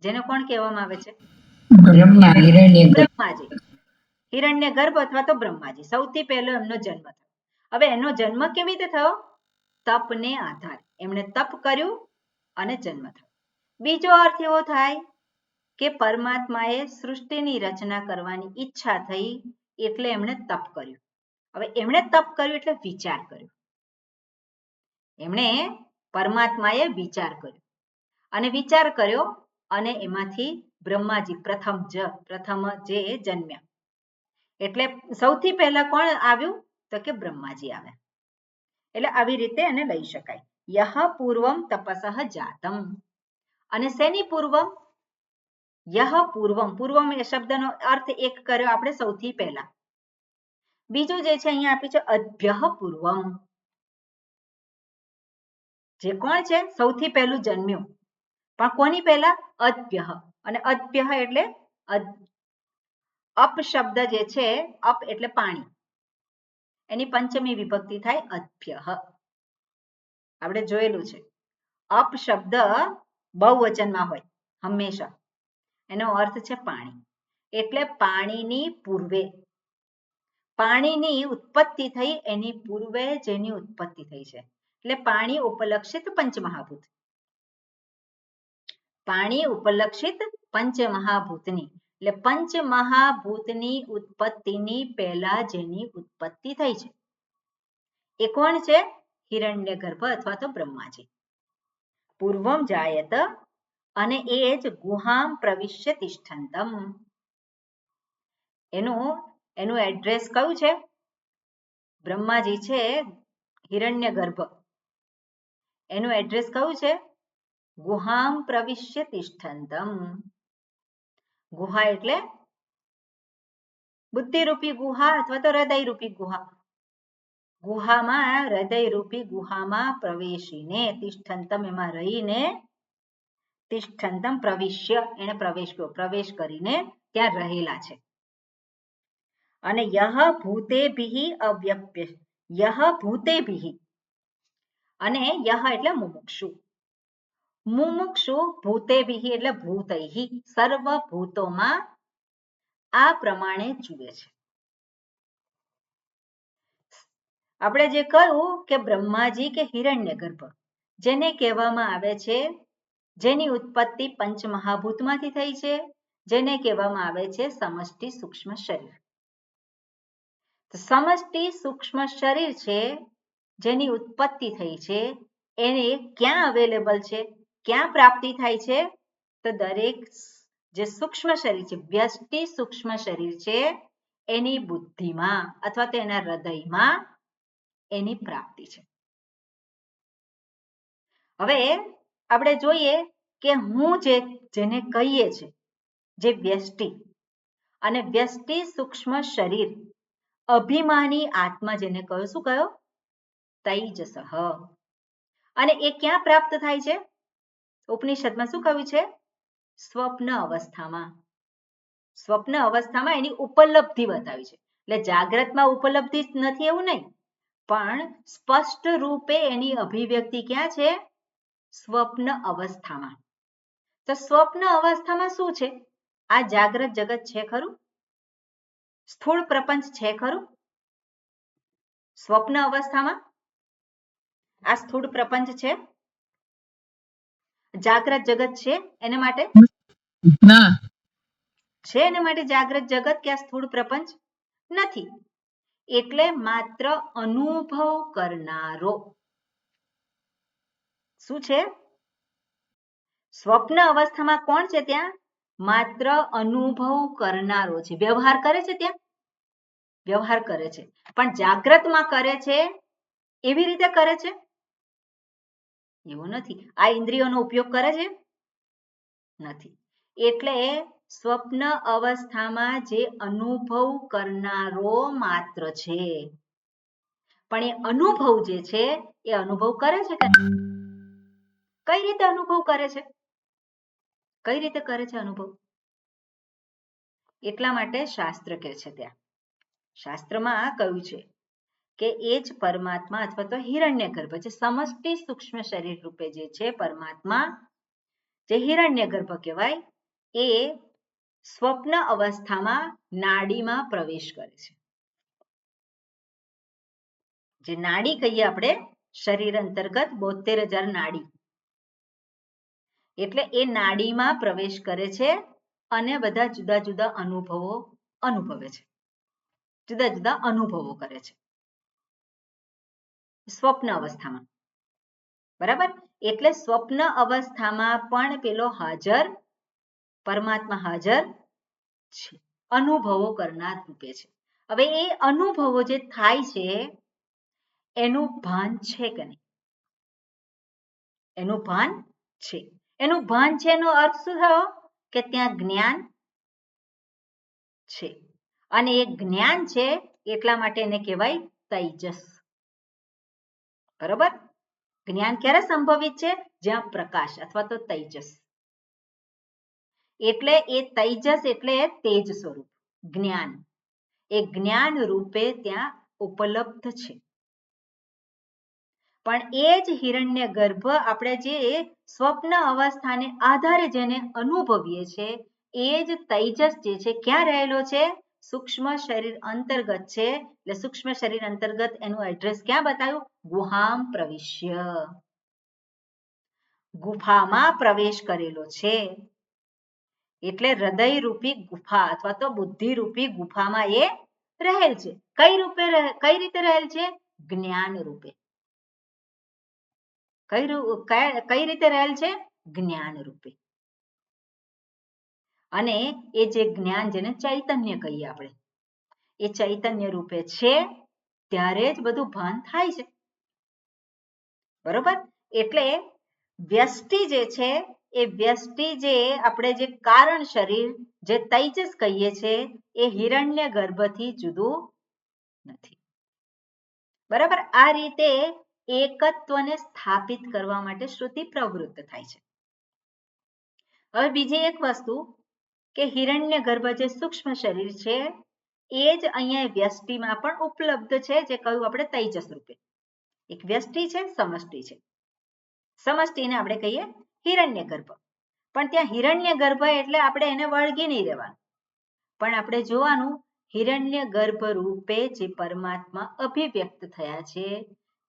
A: જેને કોણ કહેવામાં આવે છે?
B: બ્રહ્મા, હિરણ્ય
A: બ્રહ્માજી, હિરણ્ય ગર્ભ અથવા તો બ્રહ્માજી. સૌથી પહેલો એમનો જન્મ થયો. હવે એનો જન્મ કેવી રીતે થયો? તપને આધારે. એમણે તપ કર્યું અને જન્મ થયો. બીજો અર્થ એવો થાય કે પરમાત્માએ સૃષ્ટિની રચના કરવાની ઈચ્છા થઈ એટલે એમણે તપ કર્યું. હવે એમણે તપ કર્યું એટલે વિચાર કર્યો. એમણે પરમાત્માએ વિચાર કર્યો અને વિચાર કર્યો અને એમાંથી બ્રહ્માજી પ્રથમ જે જન્મ્યા. એટલે સૌથી પહેલા કોણ આવ્યું? તો કે બ્રહ્માજી આવ્યા. એટલે આવી રીતે એને લઈ શકાય. યહ પૂર્વમ તપસઃ જાતમ. અને શેની પૂર્વમ? યહ પૂર્વમ. પૂર્વમ એ શબ્દનો અર્થ એક કર્યો આપણે સૌથી પહેલા. બીજું જે છે અહીંયા આપ્યું છે અભ્યઃ પૂર્વમ. જે કોણ છે? સૌથી પહેલું જન્મ્યું, પણ કોની પહેલા? અભ્યઃ. અને અભ્યઃ એટલે અપ શબ્દ જે છે, અપ એટલે પાણી, એની પંચમી વિભક્તિ થાય અભ્યઃ. આપણે જોયેલું છે અપ શબ્દ બહુવચનમાં હોય હંમેશા, એનો અર્થ છે પાણી. એટલે પાણીની પૂર્વે, પાણીની ઉત્પત્તિ થઈ એની પૂર્વે જેની ઉત્પત્તિ થઈ છે એટલે પાણી ઉપલક્ષિત પંચમહાભૂત. પાણી ઉપલક્ષિત પંચમહાભૂતની એટલે પંચ મહાભૂતની ઉત્પત્તિની પહેલા જેની ઉત્પત્તિ થઈ છે એ કોણ છે? હિરણ્યગર્ભ અથવા તો બ્રહ્માજી. પૂર્વમ જાયત અને એ જ ગુહામ પ્રવિશ્ય તિષ્ઠંતમ. એનું એડ્રેસ કયું છે? બ્રહ્માજી છે હિરણ્યગર્ભ, એનું એડ્રેસ કયું છે? ગુહામ પ્રવિશ્ય તિષ્ઠંતમ. ગુહા એટલે બુદ્ધિરૂપી ગુહા અથવા તો હૃદયરૂપી ગુહા. ગુહામાં હૃદયરૂપી ગુહામાં પ્રવેશીને તિષ્ઠંતમ એમાં રહીને તિષ્ઠંતમ પ્રવિશ્ય એને પ્રવેશ કરીને ત્યાં રહેલા છે. અને યહ ભૂતેભિ અવ્યપ્ય યહ ભૂતેભિ અને યહ એટલે મુમુક્ષુ. મુમુક્ષુ ભૂતેભિ એટલે ભૂતૈહિ સર્વ ભૂતોમાં આ પ્રમાણે જુએ છે. આપણે જે કહ્યું કે બ્રહ્માજી કે હિરણ્યગર્ભ જેને કહેવામાં આવે છે જેની ઉત્પત્તિ પંચમહાભૂતમાંથી થઈ છે, જેને કહેવામાં આવે છે સમષ્ટિ સૂક્ષ્મ શરીર. સમષ્ટિ સૂક્ષ્મ શરીર છે જેની ઉત્પત્તિ થઈ છે એને ક્યાં અવેલેબલ છે, ક્યાં પ્રાપ્તિ થાય છે? તો દરેક જે સૂક્ષ્મ શરીર છે વ્યષ્ટિ સૂક્ષ્મ શરીર છે એની બુદ્ધિમાં અથવા તો એના હૃદયમાં એની પ્રાપ્તિ છે. હવે આપણે જોઈએ કે હું જેને કહીએ છે જે વ્યષ્ટિ અને વ્યષ્ટિ સૂક્ષ્મ શરીર અભિમાની આત્મા જેને કહ્યો, શું કહ્યો? તૈજસઃ. અને એ ક્યાં પ્રાપ્ત થાય છે? ઉપનિષદમાં શું કહ્યું છે? સ્વપ્ન અવસ્થામાં. સ્વપ્ન અવસ્થામાં એની ઉપલબ્ધિ બતાવી છે. એટલે જાગ્રતમાં ઉપલબ્ધિ નથી એવું નહીં, પણ સ્પષ્ટ રૂપે એની અભિવ્યક્તિ ક્યાં છે? સ્વપ્ન અવસ્થામાં. તો સ્વપ્ન અવસ્થામાં શું છે? આ જાગ્રત જગત છે ખરું? સ્થૂળ પ્રપંચ છે ખરું? સ્વપ્ન અવસ્થામાં આ સ્થૂળ પ્રપંચ છે? જાગ્રત જગત છે એના માટે?
C: ના.
A: છે એના માટે જાગ્રત જગત કે આ સ્થૂળ પ્રપંચ? નથી. એટલે માત્ર અનુભવ કરનારો શું છે? સ્વપ્ન અવસ્થામાં કોણ છે ત્યાં? માત્ર અનુભવ કરનારો છે. વ્યવહાર કરે છે ત્યાં? વ્યવહાર કરે છે. પણ જાગ્રતમાં કરે છે એવી રીતે કરે છે? એવું નથી. આ ઇન્દ્રિયોનો ઉપયોગ કરે છે? નથી. એટલે સ્વપ્ન અવસ્થામાં જે અનુભવ કરનારો માત્ર છે, પણ એ અનુભવ જે છે એ અનુભવ કરે છે કે કઈ રીતે અનુભવ કરે છે? કઈ રીતે કરે છે અનુભવ? એટલા માટે શાસ્ત્ર કહે છે ત્યાં શાસ્ત્રમાં કહ્યું છે કે એ જ પરમાત્મા અથવા તો હિરણ્યગર્ભ જે સમષ્ટિ સૂક્ષ્મ શરીર રૂપે જે છે પરમાત્મા જે હિરણ્યગર્ભ કહેવાય એ સ્વપ્ન અવસ્થામાં નાડીમાં પ્રવેશ કરે છે. જે નાડી કહીએ આપણે શરીર અંતર્ગત 72,000 નાડી, એટલે એ નાડીમાં પ્રવેશ કરે છે અને બધા જુદા જુદા અનુભવો અનુભવે છે, જુદા જુદા અનુભવો કરે છે સ્વપ્ન અવસ્થામાં. બરાબર? એટલે સ્વપ્ન અવસ્થામાં પણ પેલો હાજર પરમાત્મા હાજર છે, અનુભવો કરનાર રૂપે છે. હવે એ અનુભવો જે થાય છે એનું ભાન છે કે નહીં? એનું ભાન છે. એનું ભાન છે એનો અર્થ શું થયો? કે ત્યાં જ્ઞાન છે અને એ જ્ઞાન છે એટલા માટે એને કહેવાય તૈજસ. બરોબર? જ્ઞાન ક્યારે સંભવિત છે? જ્યાં પ્રકાશ અથવા તો તૈજસ. એટલે એ તૈજસ એટલે તેજ સ્વરૂપ જ્ઞાન, એ જ્ઞાન રૂપે ત્યાં ઉપલબ્ધ છે. પણ એ જ હિરણ્યગર્ભ આપણે જે સ્વપ્ન અવસ્થાને આધારે જેને અનુભવીએ છીએ એ જ તૈજસ જે છે ક્યાં રહેલો છે? સૂક્ષ્મ શરીર અંતર્ગત છે. એટલે સૂક્ષ્મ શરીર અંતર્ગત એનું એડ્રેસ ક્યાં બતાવ્યું? ગુહામ પ્રવિશ્ય. ગુફામાં પ્રવેશ કરેલો છે. એટલે હૃદય રૂપી ગુફા અથવા તો બુદ્ધિ રૂપી ગુફામાં એ રહેલ છે. કઈ રીતે રહેલ છે? જ્ઞાન રૂપે. કઈ રીતે રહેલ છે? જ્ઞાન રૂપે. અને એ જે જ્ઞાન જેને ચૈતન્ય કહીએ આપણે, એ ચૈતન્ય રૂપે છે ત્યારે જ બધું ભાન થાય છે. બરોબર? એટલે વ્યષ્ટિ જે છે એ વ્યષ્ટિ જે આપણે જે કારણ શરીર જે તૈજસ કહીએ છીએ એ હિરણ્ય ગર્ભથી જુદું નથી. બરાબર? આ રીતે એકત્વને સ્થાપિત કરવા માટે શ્રુતિ પ્રવૃત્ત થાય છે. હવે બીજી એક વસ્તુ કે હિરણ્ય ગર્ભ જે સૂક્ષ્મ શરીર છે એ જ અહીંયા વ્યષ્ટિમાં પણ ઉપલબ્ધ છે, જે કહ્યું આપણે તૈજસ રૂપે. એક વ્યષ્ટિ છે, સમષ્ટિ છે. સમષ્ટિને આપણે કહીએ હિરણ્ય ગર્ભ. પણ ત્યાં હિરણ્ય ગર્ભ એટલે આપણે એને વળગી નહીં રહેવાનું, પણ આપણે જોવાનું હિરણ્ય ગર્ભ રૂપે જે પરમાત્મા અભિવ્યક્ત થયા છે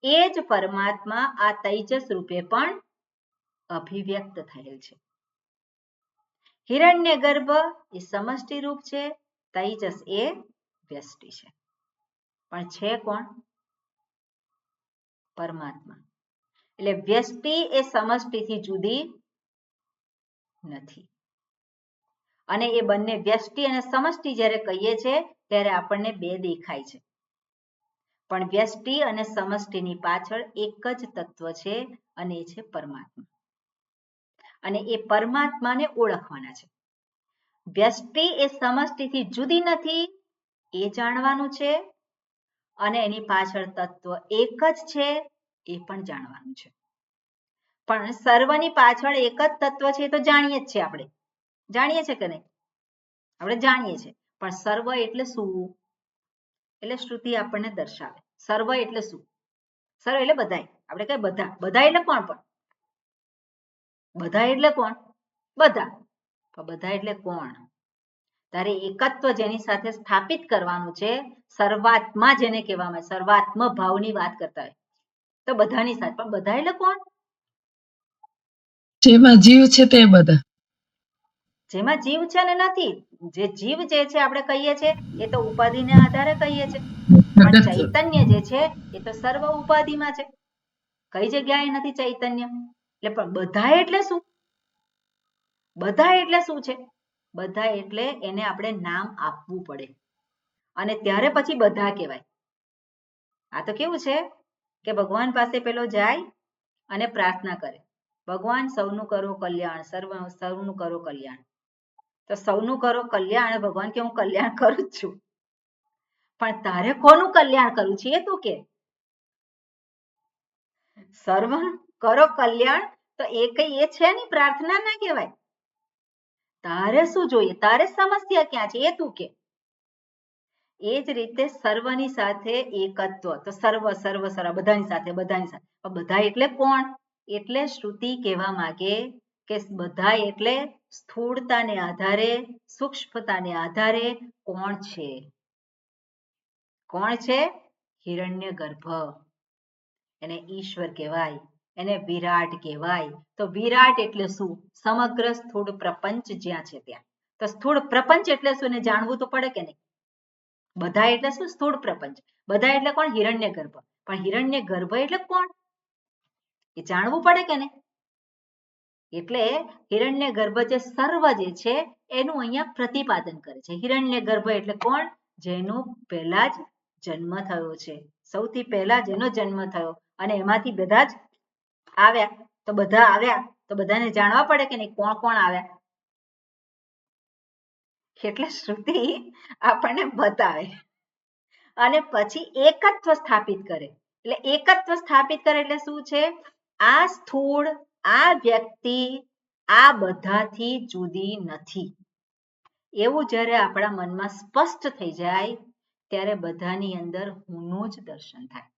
A: એ જ પરમાત્મા આ તૈજસ રૂપે પણ અભિવ્યક્ત થયેલ છે. હિરણ્ય ગર્ભ એ સમષ્ટિ રૂપ છે, તૈજસ એ વ્યષ્ટિ છે. પણ છે કોણ? પરમાત્મા. એટલે વ્યષ્ટિ એ સમષ્ટિથી જુદી નથી. અને એ બંને વ્યષ્ટિ અને સમષ્ટિ જ્યારે કહીએ છીએ ત્યારે આપણને બે દેખાય છે, પણ વ્યષ્ટિ અને સમષ્ટિની પાછળ એક જ તત્વ છે અને એ છે પરમાત્મા. અને એ પરમાત્માને ઓળખવાના છે. વ્યષ્ટિ એ સમષ્ટિથી જુદી નથી એ જાણવાનું છે, અને એની પાછળ તત્વ એક જ છે એ પણ જાણવાનું છે. પણ સર્વની પાછળ એક જ તત્વ છે તો જાણીએ જ છે આપણે. જાણીએ છે કે નહીં? આપણે જાણીએ છીએ. પણ સર્વ એટલે શું? એટલે શ્રુતિ આપણને દર્શાવે. સર્વ એટલે શું? સર્વ એટલે બધાય. આપણે કહીએ બધા. બધા એટલે કોણ? પણ બધા એટલે કોણ? બધા. પણ બધા એટલે કોણ? તારે એકત્વ જેની સાથે સ્થાપિત કરવાનું છે, સર્વાત્મા જેને કહેવામાં, સર્વાત્મ ભાવની વાત કરતા હોય તો બધાની સાથે. પણ બધા એટલે કોણ?
E: જેમાં જીવ છે તે બધા.
A: જેમાં જીવ છે ને નથી. જે જીવ જે છે આપણે કહીએ છીએ એ તો ઉપાધિને આધારે કહીએ છીએ, પણ ચૈતન્ય જે છે એ તો સર્વ ઉપાધિમાં છે. કઈ જગ્યાએ નથી ચૈતન્ય? એટલે પણ બધા એટલે શું? બધા એટલે શું છે? બધા એટલે એને આપણે નામ આપવું પડે અને ત્યારે પછી બધા કહેવાય. આ તો કેવું છે કે ભગવાન પાસે પેલો જાય અને પ્રાર્થના કરે, ભગવાન સૌનું કરો કલ્યાણ, સૌનું કરો કલ્યાણ. તો સૌનું કરો કલ્યાણ, ભગવાન કે હું કલ્યાણ કરું જ છું, પણ તારે કોનું કલ્યાણ કરવું છે એ તું કે. સર્વ કરો કલ્યાણ તો એ કઈ એ છે ને પ્રાર્થના ના કહેવાય. તારે શું જોઈએ? તારે સમસ્યા ક્યાં છે એ તું કે. એ જ રીતે સર્વની સાથે એકત્વ, તો સર્વ સર્વ સર્વ બધાની સાથે, બધાની સાથે. બધા એટલે કોણ? એટલે શ્રુતિ કહેવા માંગે કે બધા એટલે સ્થૂળતાને આધારે, સૂક્ષ્મતાને આધારે કોણ છે? કોણ છે? હિરણ્ય ગર્ભ. એને ઈશ્વર કહેવાય, એને વિરાટ કહેવાય. તો વિરાટ એટલે શું? સમગ્ર સ્થૂળ પ્રપંચ જ્યાં છે ત્યાં. તો સ્થૂળ પ્રપંચ એટલે શું એને જાણવું તો પડે કે નહીં? બધા એટલે શું? સ્થૂળ પ્રપંચ. બધા એટલે કોણ? હિરણ્ય ગર્ભ. પણ હિરણ્ય ગર્ભ એટલે કોણ? એ જાણવું પડે કે નહીં? એટલે હિરણ્ય ગર્ભ જે સર્વ જે છે એનું અહીંયા પ્રતિપાદન કરે છે. હિરણ્ય ગર્ભ એટલે કોણ? જેનો પહેલા જ જન્મ થયો છે, સૌથી પહેલા જેનો જન્મ થયો અને એમાંથી બધા જ આવ્યા. તો બધા આવ્યા તો બધાને જાણવા પડે કે નહીં કોણ કોણ આવ્યા? એટલે શ્રુતિ આપણને બતાવે અને પછી એકત્વ સ્થાપિત કરે. એટલે એકત્વ સ્થાપિત કરે એટલે શું છે? આ સ્થૂળ, આ વ્યક્તિ આ બધાથી જુદી નથી એવું જ્યારે આપણા મનમાં સ્પષ્ટ થઈ જાય ત્યારે બધાની અંદર હુંનું જ દર્શન થાય.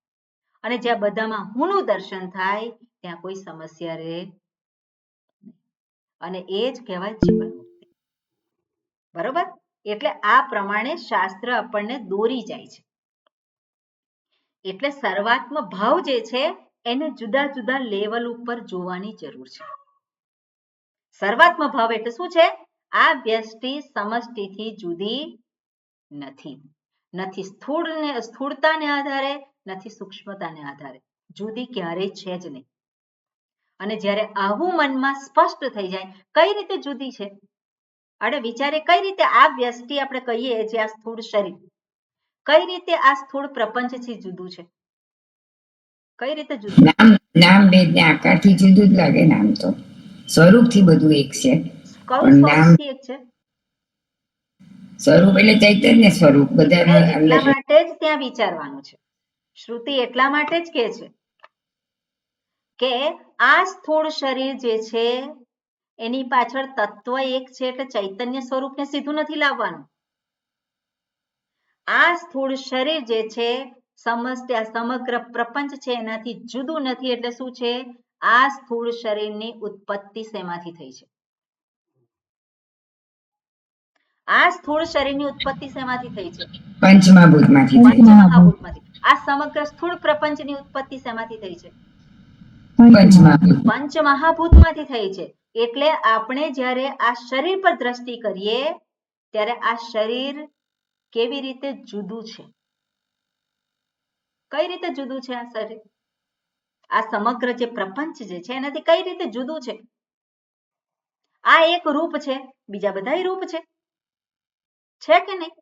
A: અને જ્યાં બધામાં હુંનું દર્શન થાય ત્યાં કોઈ સમસ્યા રહે અને એ જ કહેવાય જીવન મુક્તિ. બરોબર? એટલે આ પ્રમાણે શાસ્ત્ર આપણને દોરી જાય છે. એટલે સર્વાત્મ ભાવ જે છે એને જુદા જુદા લેવલ ઉપર જોવાની જરૂર છે. સર્વાત્મ ભાવ એટલે શું છે? આ વ્યષ્ટિ સમષ્ટિથી જુદી નથી. નથી સ્થૂળતાને આધારે, નથી સૂક્ષ્મતાને આધારે. જુદી ક્યારેય છે જ નહીં. અને જ્યારે આવું મનમાં સ્પષ્ટ થઈ જાય, કઈ રીતે જુદી છે? અરે વિચારે કઈ રીતે આ વ્યષ્ટિ આપણે કહીએ જે આ સ્થૂળ શરીર, કઈ રીતે આ સ્થૂળ પ્રપંચથી જુદું છે? કઈ રીતે જુદું?
B: નામ ભેદ ને આકારથી જુદું જ લાગે. નામ તો સ્વરૂપથી બધું એક છે,
A: કયું
B: પણ નામ
A: સ્વરૂપથી એક છે?
B: સ્વરૂપ એટલે ચૈતન્ય સ્વરૂપ. બધા
A: એટલા માટે જ ત્યાં વિચારવાનું છે. શ્રુતિ એટલા માટે જ કહે છે કે આ સ્થૂળ શરીર જે છે એની પાછળ તત્વ એક છે, એટલે ચૈતન્ય સ્વરૂપને સીધું નથી લાવવાનું. આ સ્થૂળ શરીર જે છે સમગ્ર પ્રપંચ છે એનાથી જુદું નથી. એટલે શું છે? આ સ્થૂળ શરીરની ઉત્પત્તિ શેમાંથી થઈ છે? આ સ્થૂળ શરીરની ઉત્પત્તિ શેમાંથી થઈ છે?
B: પંચમહાભૂતમાંથી.
A: પંચમહાભૂતમાંથી. આ સમગ્ર સ્થૂળ પ્રપંચની ઉત્પત્તિ શેમાંથી થઈ છે? પંચમહાભૂતમાંથી થઈ છે. એટલે આપણે જ્યારે આ શરીર પર દ્રષ્ટિ કરીએ ત્યારે આ શરીર કેવી રીતે જુદું છે? કઈ રીતે જુદું છે આ શરીર? આ સમગ્ર જે પ્રપંચ જે છે એનાથી કઈ રીતે જુદું છે? આ એક રૂપ છે, બીજા બધા રૂપ છે કે નહીં?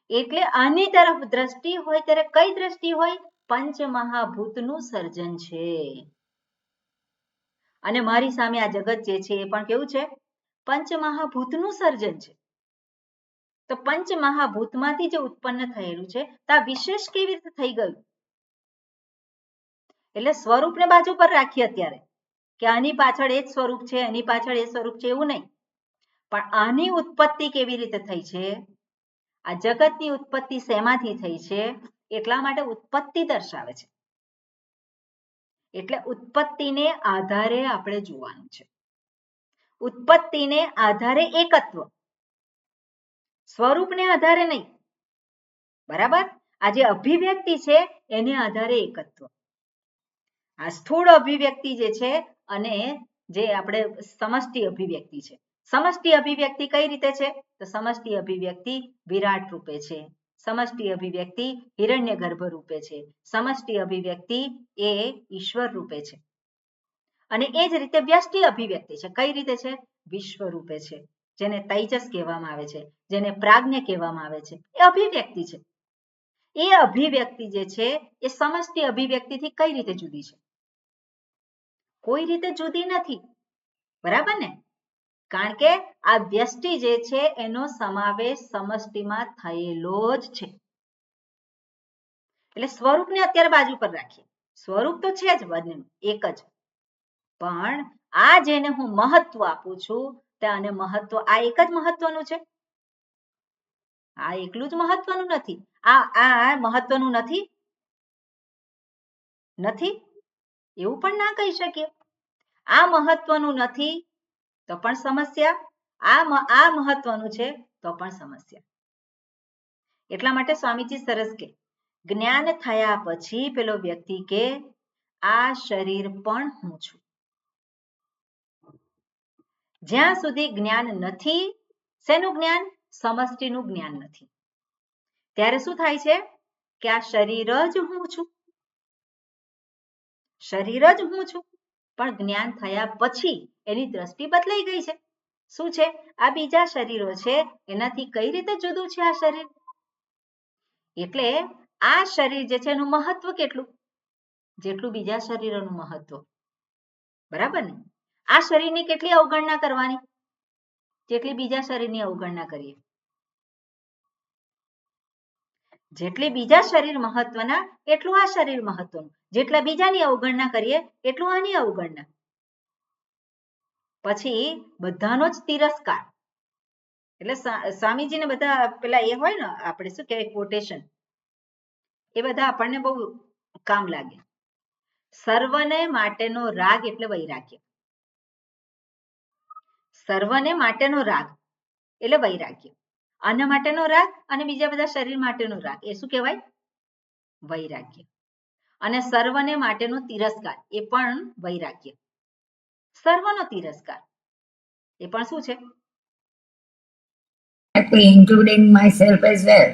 A: એટલે આની તરફ દ્રષ્ટિ હોય ત્યારે કઈ દ્રષ્ટિ હોય? પંચમહાભૂતનું સર્જન છે. અને મારી સામે આ જગત જે છે એ પણ કેવું છે? પંચમહાભૂતનું સર્જન છે. તો પંચમહાભૂતમાંથી જે ઉત્પન્ન થયેલું છે તો આ વિશેષ કેવી રીતે થઈ ગયું? એટલે સ્વરૂપને બાજુ પર રાખીએ અત્યારે કે આની પાછળ એ જ સ્વરૂપ છે, એની પાછળ એ સ્વરૂપ છે, એવું નહીં. પણ આની ઉત્પત્તિ કેવી રીતે થઈ છે? આ જગતની ઉત્પત્તિ શેમાંથી થઈ છે? એટલા માટે ઉત્પત્તિ દર્શાવે છે. એટલે ઉત્પત્તિને આધારે આપણે જોવાનું છે. ઉત્પત્તિને આધારે એકત્વ, સ્વરૂપને આધારે નહીં. બરાબર? આ જે અભિવ્યક્તિ છે એને આધારે એકત્વ. આ સ્થૂળ અભિવ્યક્તિ જે છે અને જે આપણે સમષ્ટિ અભિવ્યક્તિ છે. સમષ્ટિ અભિવ્યક્તિ કઈ રીતે છે? તો સમષ્ટિ અભિવ્યક્તિ વિરાટ રૂપે છે, સમષ્ટિ અભિવ્યક્તિ હિરણ્યગર્ભ રૂપે છે, સમષ્ટિ અભિવ્યક્તિ એ ઈશ્વર રૂપે છે. અને એ જ રીતે વ્યષ્ટિ અભિવ્યક્તિ છે. કઈ રીતે છે? વિશ્વ રૂપે છે, જેને તૈજસ કહેવામાં આવે છે, જેને પ્રાજ્ઞ કહેવામાં આવે છે. એ અભિવ્યક્તિ છે. એ અભિવ્યક્તિ જે છે એ સમષ્ટિ અભિવ્યક્તિથી કઈ રીતે જુદી છે? કોઈ રીતે જુદી નથી. બરાબર ને? કારણ કે આ વ્યષ્ટિ જે છે એનો સમાવેશ સમષ્ટિમાં થયેલો જ છે. એટલે સ્વરૂપને અત્યારે બાજુ પર રાખીએ. સ્વરૂપ તો છે જ બંનેનું એક જ, પણ આ જેને હું મહત્વ આપું છું તેને મહત્વ આ એક જ મહત્વનું છે. આ એકલું જ મહત્વનું નથી. આ મહત્વનું નથી નથી એવું પણ ના કહી શકીએ. આ મહત્વનું નથી તો પણ સમસ્યા, આ મહત્વનું છે તો પણ સમસ્યા. એટલા માટે સ્વામીજી સરસ કે જ્ઞાન થયા પછી પેલો વ્યક્તિ કે આ શરીર પણ હું છું. જ્યાં સુધી જ્ઞાન નથી, શેનું જ્ઞાન? સમષ્ટિનું જ્ઞાન નથી, ત્યારે શું થાય છે કે આ શરીર જ હું છું, શરીર જ હું છું. પણ જ્ઞાન થયા પછી એની દ્રષ્ટિ બદલાઈ ગઈ છે. શું છે? આ બીજા શરીરો છે એનાથી કઈ રીતે જુદું છે આ શરીર? એટલે આ શરીર જે છે એનું મહત્વ કેટલું? જેટલું બીજા શરીરોનું મહત્વ. બરાબર ને? આ શરીરની કેટલી અવગણના કરવાની? જેટલી બીજા શરીરની અવગણના કરીએ. જેટલી બીજા શરીર મહત્વના એટલું આ શરીર મહત્વનું. જેટલા બીજાની અવગણના કરીએ એટલું આની અવગણના. પછી બધાનો જ તિરસ્કાર. એટલે સ્વામીજીને બધા પેલા એ હોય ને આપણે શું કહેવાય કોટેશન, એ બધા આપણને બહુ કામ લાગે. સર્વને માટેનો રાગ એટલે વૈરાગ્ય. સર્વને માટેનો રાગ એટલે વૈરાગ્ય. આના માટેનો રાગ અને બીજા બધા શરીર માટેનો રાગ એ શું કહેવાય? વૈરાગ્ય. અને સર્વને માટેનો તિરસ્કાર એ પણ વૈરાગ્ય. સર્વનો તિરસ્કાર એ પણ શું છે?
B: to including myself as well.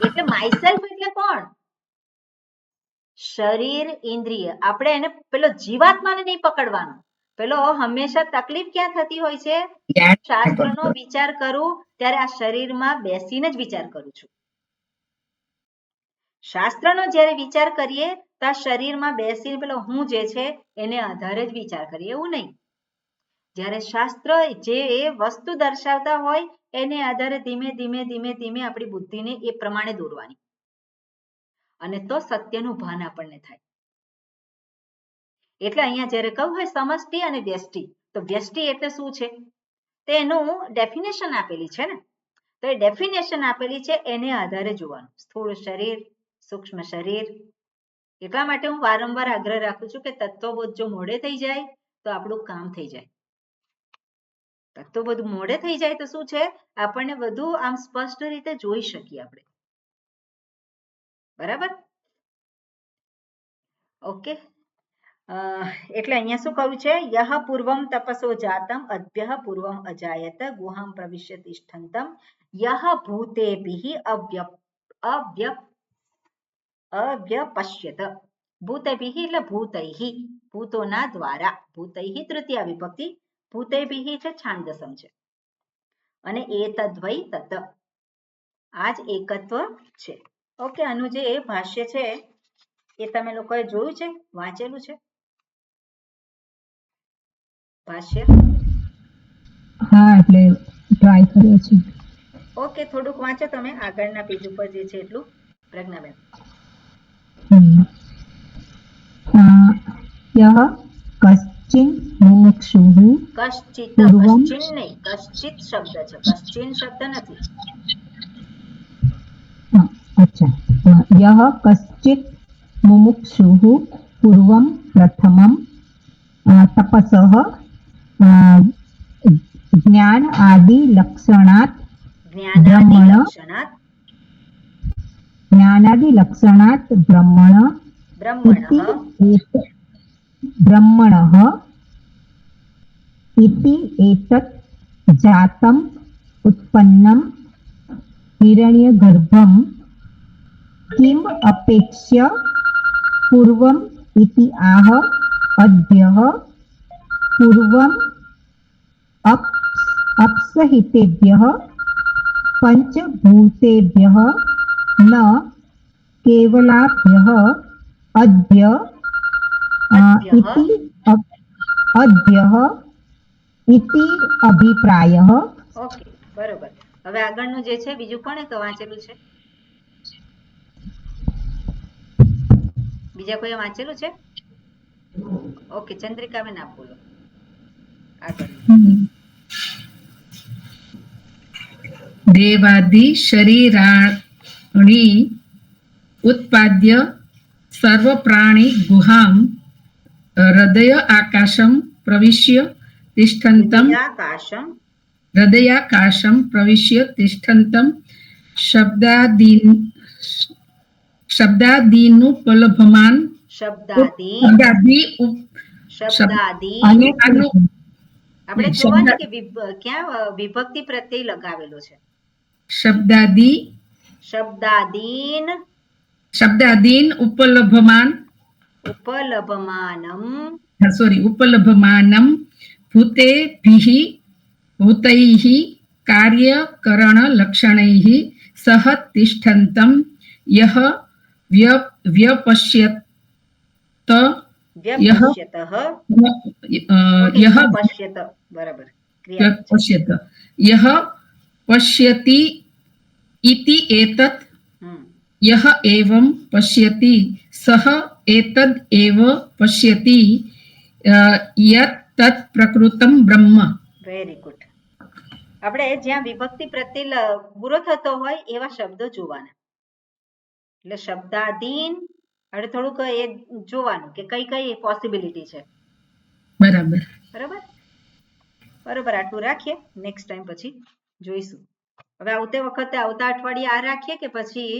A: એટલે માયસેલ્ફ એટલે કોણ? શરીર, ઇન્દ્રિય. આપણે એને પેલો જીવાત્માને નહીં પકડવાનો. પેલો હંમેશા તકલીફ ક્યાં થતી હોય છે? શાસ્ત્રનો વિચાર કરું ત્યારે આ શરીરમાં બેસીને જ વિચાર કરું છું. શાસ્ત્રનો જ્યારે વિચાર કરીએ તો આ શરીરમાં બેસીને પેલો હું જે છે એને આધારે જ વિચાર કરીએ, એવું નહીં. જ્યારે શાસ્ત્ર જે વસ્તુ દર્શાવતા હોય એને આધારે ધીમે ધીમે ધીમે ધીમે આપણી બુદ્ધિને એ પ્રમાણે દોરવાની, અને તો સત્યનું ભાન આપણને થાય. એટલે અહીંયા જ્યારે કહું હોય સમષ્ટિ અને વ્યષ્ટિ, તો વ્યષ્ટિ એટલે શું છે? તો એનું ડેફિનેશન આપેલી છે ને, તો એ ડેફિનેશન આપેલી છે એને આધારે જોવાનું. સ્થૂળ શરીર, સૂક્ષ્મ શરીર. એટલા માટે હું વારંવાર આગ્રહ રાખું છું કે તત્વબોધ જો મોડે થઈ જાય તો આપણું કામ થઈ જાય. તત્વબોધ મોડે થઈ જાય તો શું છે, આપણને વધુ આમ સ્પષ્ટ રીતે જોઈ શકીએ આપણે. બરાબર? ઓકે. એટલે અહીંયા શું કહ્યું છે? યહ પૂર્વમ તપસો જાતમ અદ્ભ્યઃ પૂર્વમ અજાયત ગુહામ પ્રવિશ્ય તિષ્ઠંતમ યહ ભૂતેભિઃ અવ્યપશ્યત. ભૂતેભિઃ એટલે ભૂતૈઃ, ભૂતોના દ્વારા. ભૂતૈઃ તૃતીયા વિભક્તિ, ભૂતેભિઃ છે છાંદસમ છે, અને એતદ્વૈ તત, આ જ એકત્વ છે. ઓકે. આનું જે ભાષ્ય છે એ તમે લોકોએ જોયું છે, વાંચેલું છે ભાષ્ય?
D: હા, એટલે ટ્રાય કર્યો છે.
A: ઓકે, થોડુંક વાંચો તમે આગળના પેજ ઉપર જે છે એટલું, પ્રજ્ઞાબેન.
D: યહ કશ્ચિન મુમુક્ષુઃ
A: કશ્ચિત,
D: પૂર્વમ,
A: કશ્ચિન નહીં, કશ્ચિત શબ્દ છે, કશ્ચિન શબ્દ નથી.
D: અચ્છા. યહ કશ્ચિત મુમુક્ષુઃ પૂર્વમ પ્રથમમ તપસઃ જ્ઞાન આદિ લક્ષણાત જ્ઞાનાદિ લક્ષણાત બ્રહ્મણઃ ઇતિ એતત જાતમ ઉત્પન્નમ હિરણ્યગર્ભમ કિમ અપેક્ષ્ય પૂર્વમ ઇતિ આહ અદ્ભ્યઃ પૂર્વમ અપ્સહિતેભ્યઃ પંચભૂતેભ્યઃ ન કેવલાભ્યઃ ઇતિ અભિપ્રાયઃ.
A: ઓકે, બરોબર. હવે આગળનું જે છે બીજું કોણે વાંચેલું છે? બીજા કોઈએ વાંચેલું છે? ઓકે, ચંદ્રિકાબેન આપ બોલો આગળ.
E: દેવાદિ શરીરાણી ઉત્પાદ્ય સર્વ પ્રાણી ગુહામ હૃદય આકાશમ પ્રવિશ્ય તિષ્ઠંતમ હૃદયાકાશમ પ્રવિશ્ય તિષ્ઠંતમ શબ્દાદીનુપલભમાન
A: આપણે જોવાની કે ક્યાં વિભક્તિ પ્રત્યય લગાવેલો છે.
E: શબ્દાદીન ઉપલભમાનમ ભૂતૈઃ કાર્યકરણ લક્ષણૈઃ સહ તિષ્ઠંતમ યહ વ્યપશ્યત યહ પશ્યતિ ઇતિ એતત યહ એવં પશ્યતિ સહ એતદ એવ પશ્યતિ યત તત પ્રકૃતમ બ્રહ્મ.
A: Very good. આપણે જ્યાં વિભક્તિ પ્રત્યય પૂરો થતો હોય એવા શબ્દો જોવાના. એટલે શબ્દાધીન હવે થોડુંક એ જોવાનું કે કઈ કઈ પોસિબિલિટી છે.
E: બરાબર.
A: આટલું રાખીએ. નેક્સ્ટ ટાઈમ પછી જોઈશું. હવે આવતા અઠવાડિયે આ રાખીએ કે પછી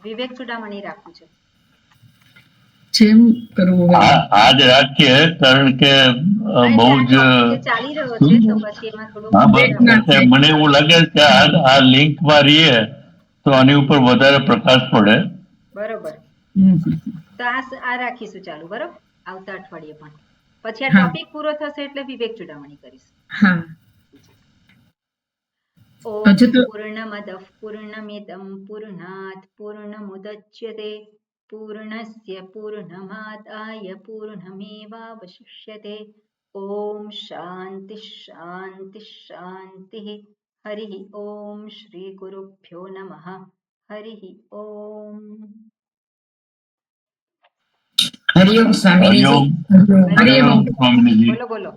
A: વિવેક ચુડામણી રાખવું છે?
E: જેમ કરવું હોય.
F: આ જ રાખીએ કારણ કે બહુ જ
A: જે ચાલી રહ્યો છે તો પછી એમાં થોડું
F: હા બસ મને એવું લાગે છે કે આ લિંકમાં રહીએ તો આની ઉપર વધારે પ્રકાશ પડે.
A: બરોબર.
E: હમ.
A: તો આ રાખીશું ચાલુ, બરોબર, આવતા અઠવાડિયે પણ. પછી આ
E: હા.
A: ટોપિક પૂરો થશે એટલે વિવેક ચૂડામણી કરીશું.
E: હા.
A: ઓમ
E: હજુ તો
A: પૂર્ણમદ પૂર્ણમિદમ પૂર્ણાત પૂર્ણમુદચ્યતે પૂર્ણસ્ય પૂર્ણમાદાય પૂર્ણમેવાવશિષ્યતે. ઓમ શાંતિ શાંતિ શાંતિ. હરિ ઓમ શ્રી ગુરુભ્યો નમઃ. હરિ ઓમ.
B: હરિઓમ સ્વામીજી.
F: હરિઓમ.
E: હરિઓમ.
F: સ્વામીજી.
A: બોલો બોલો.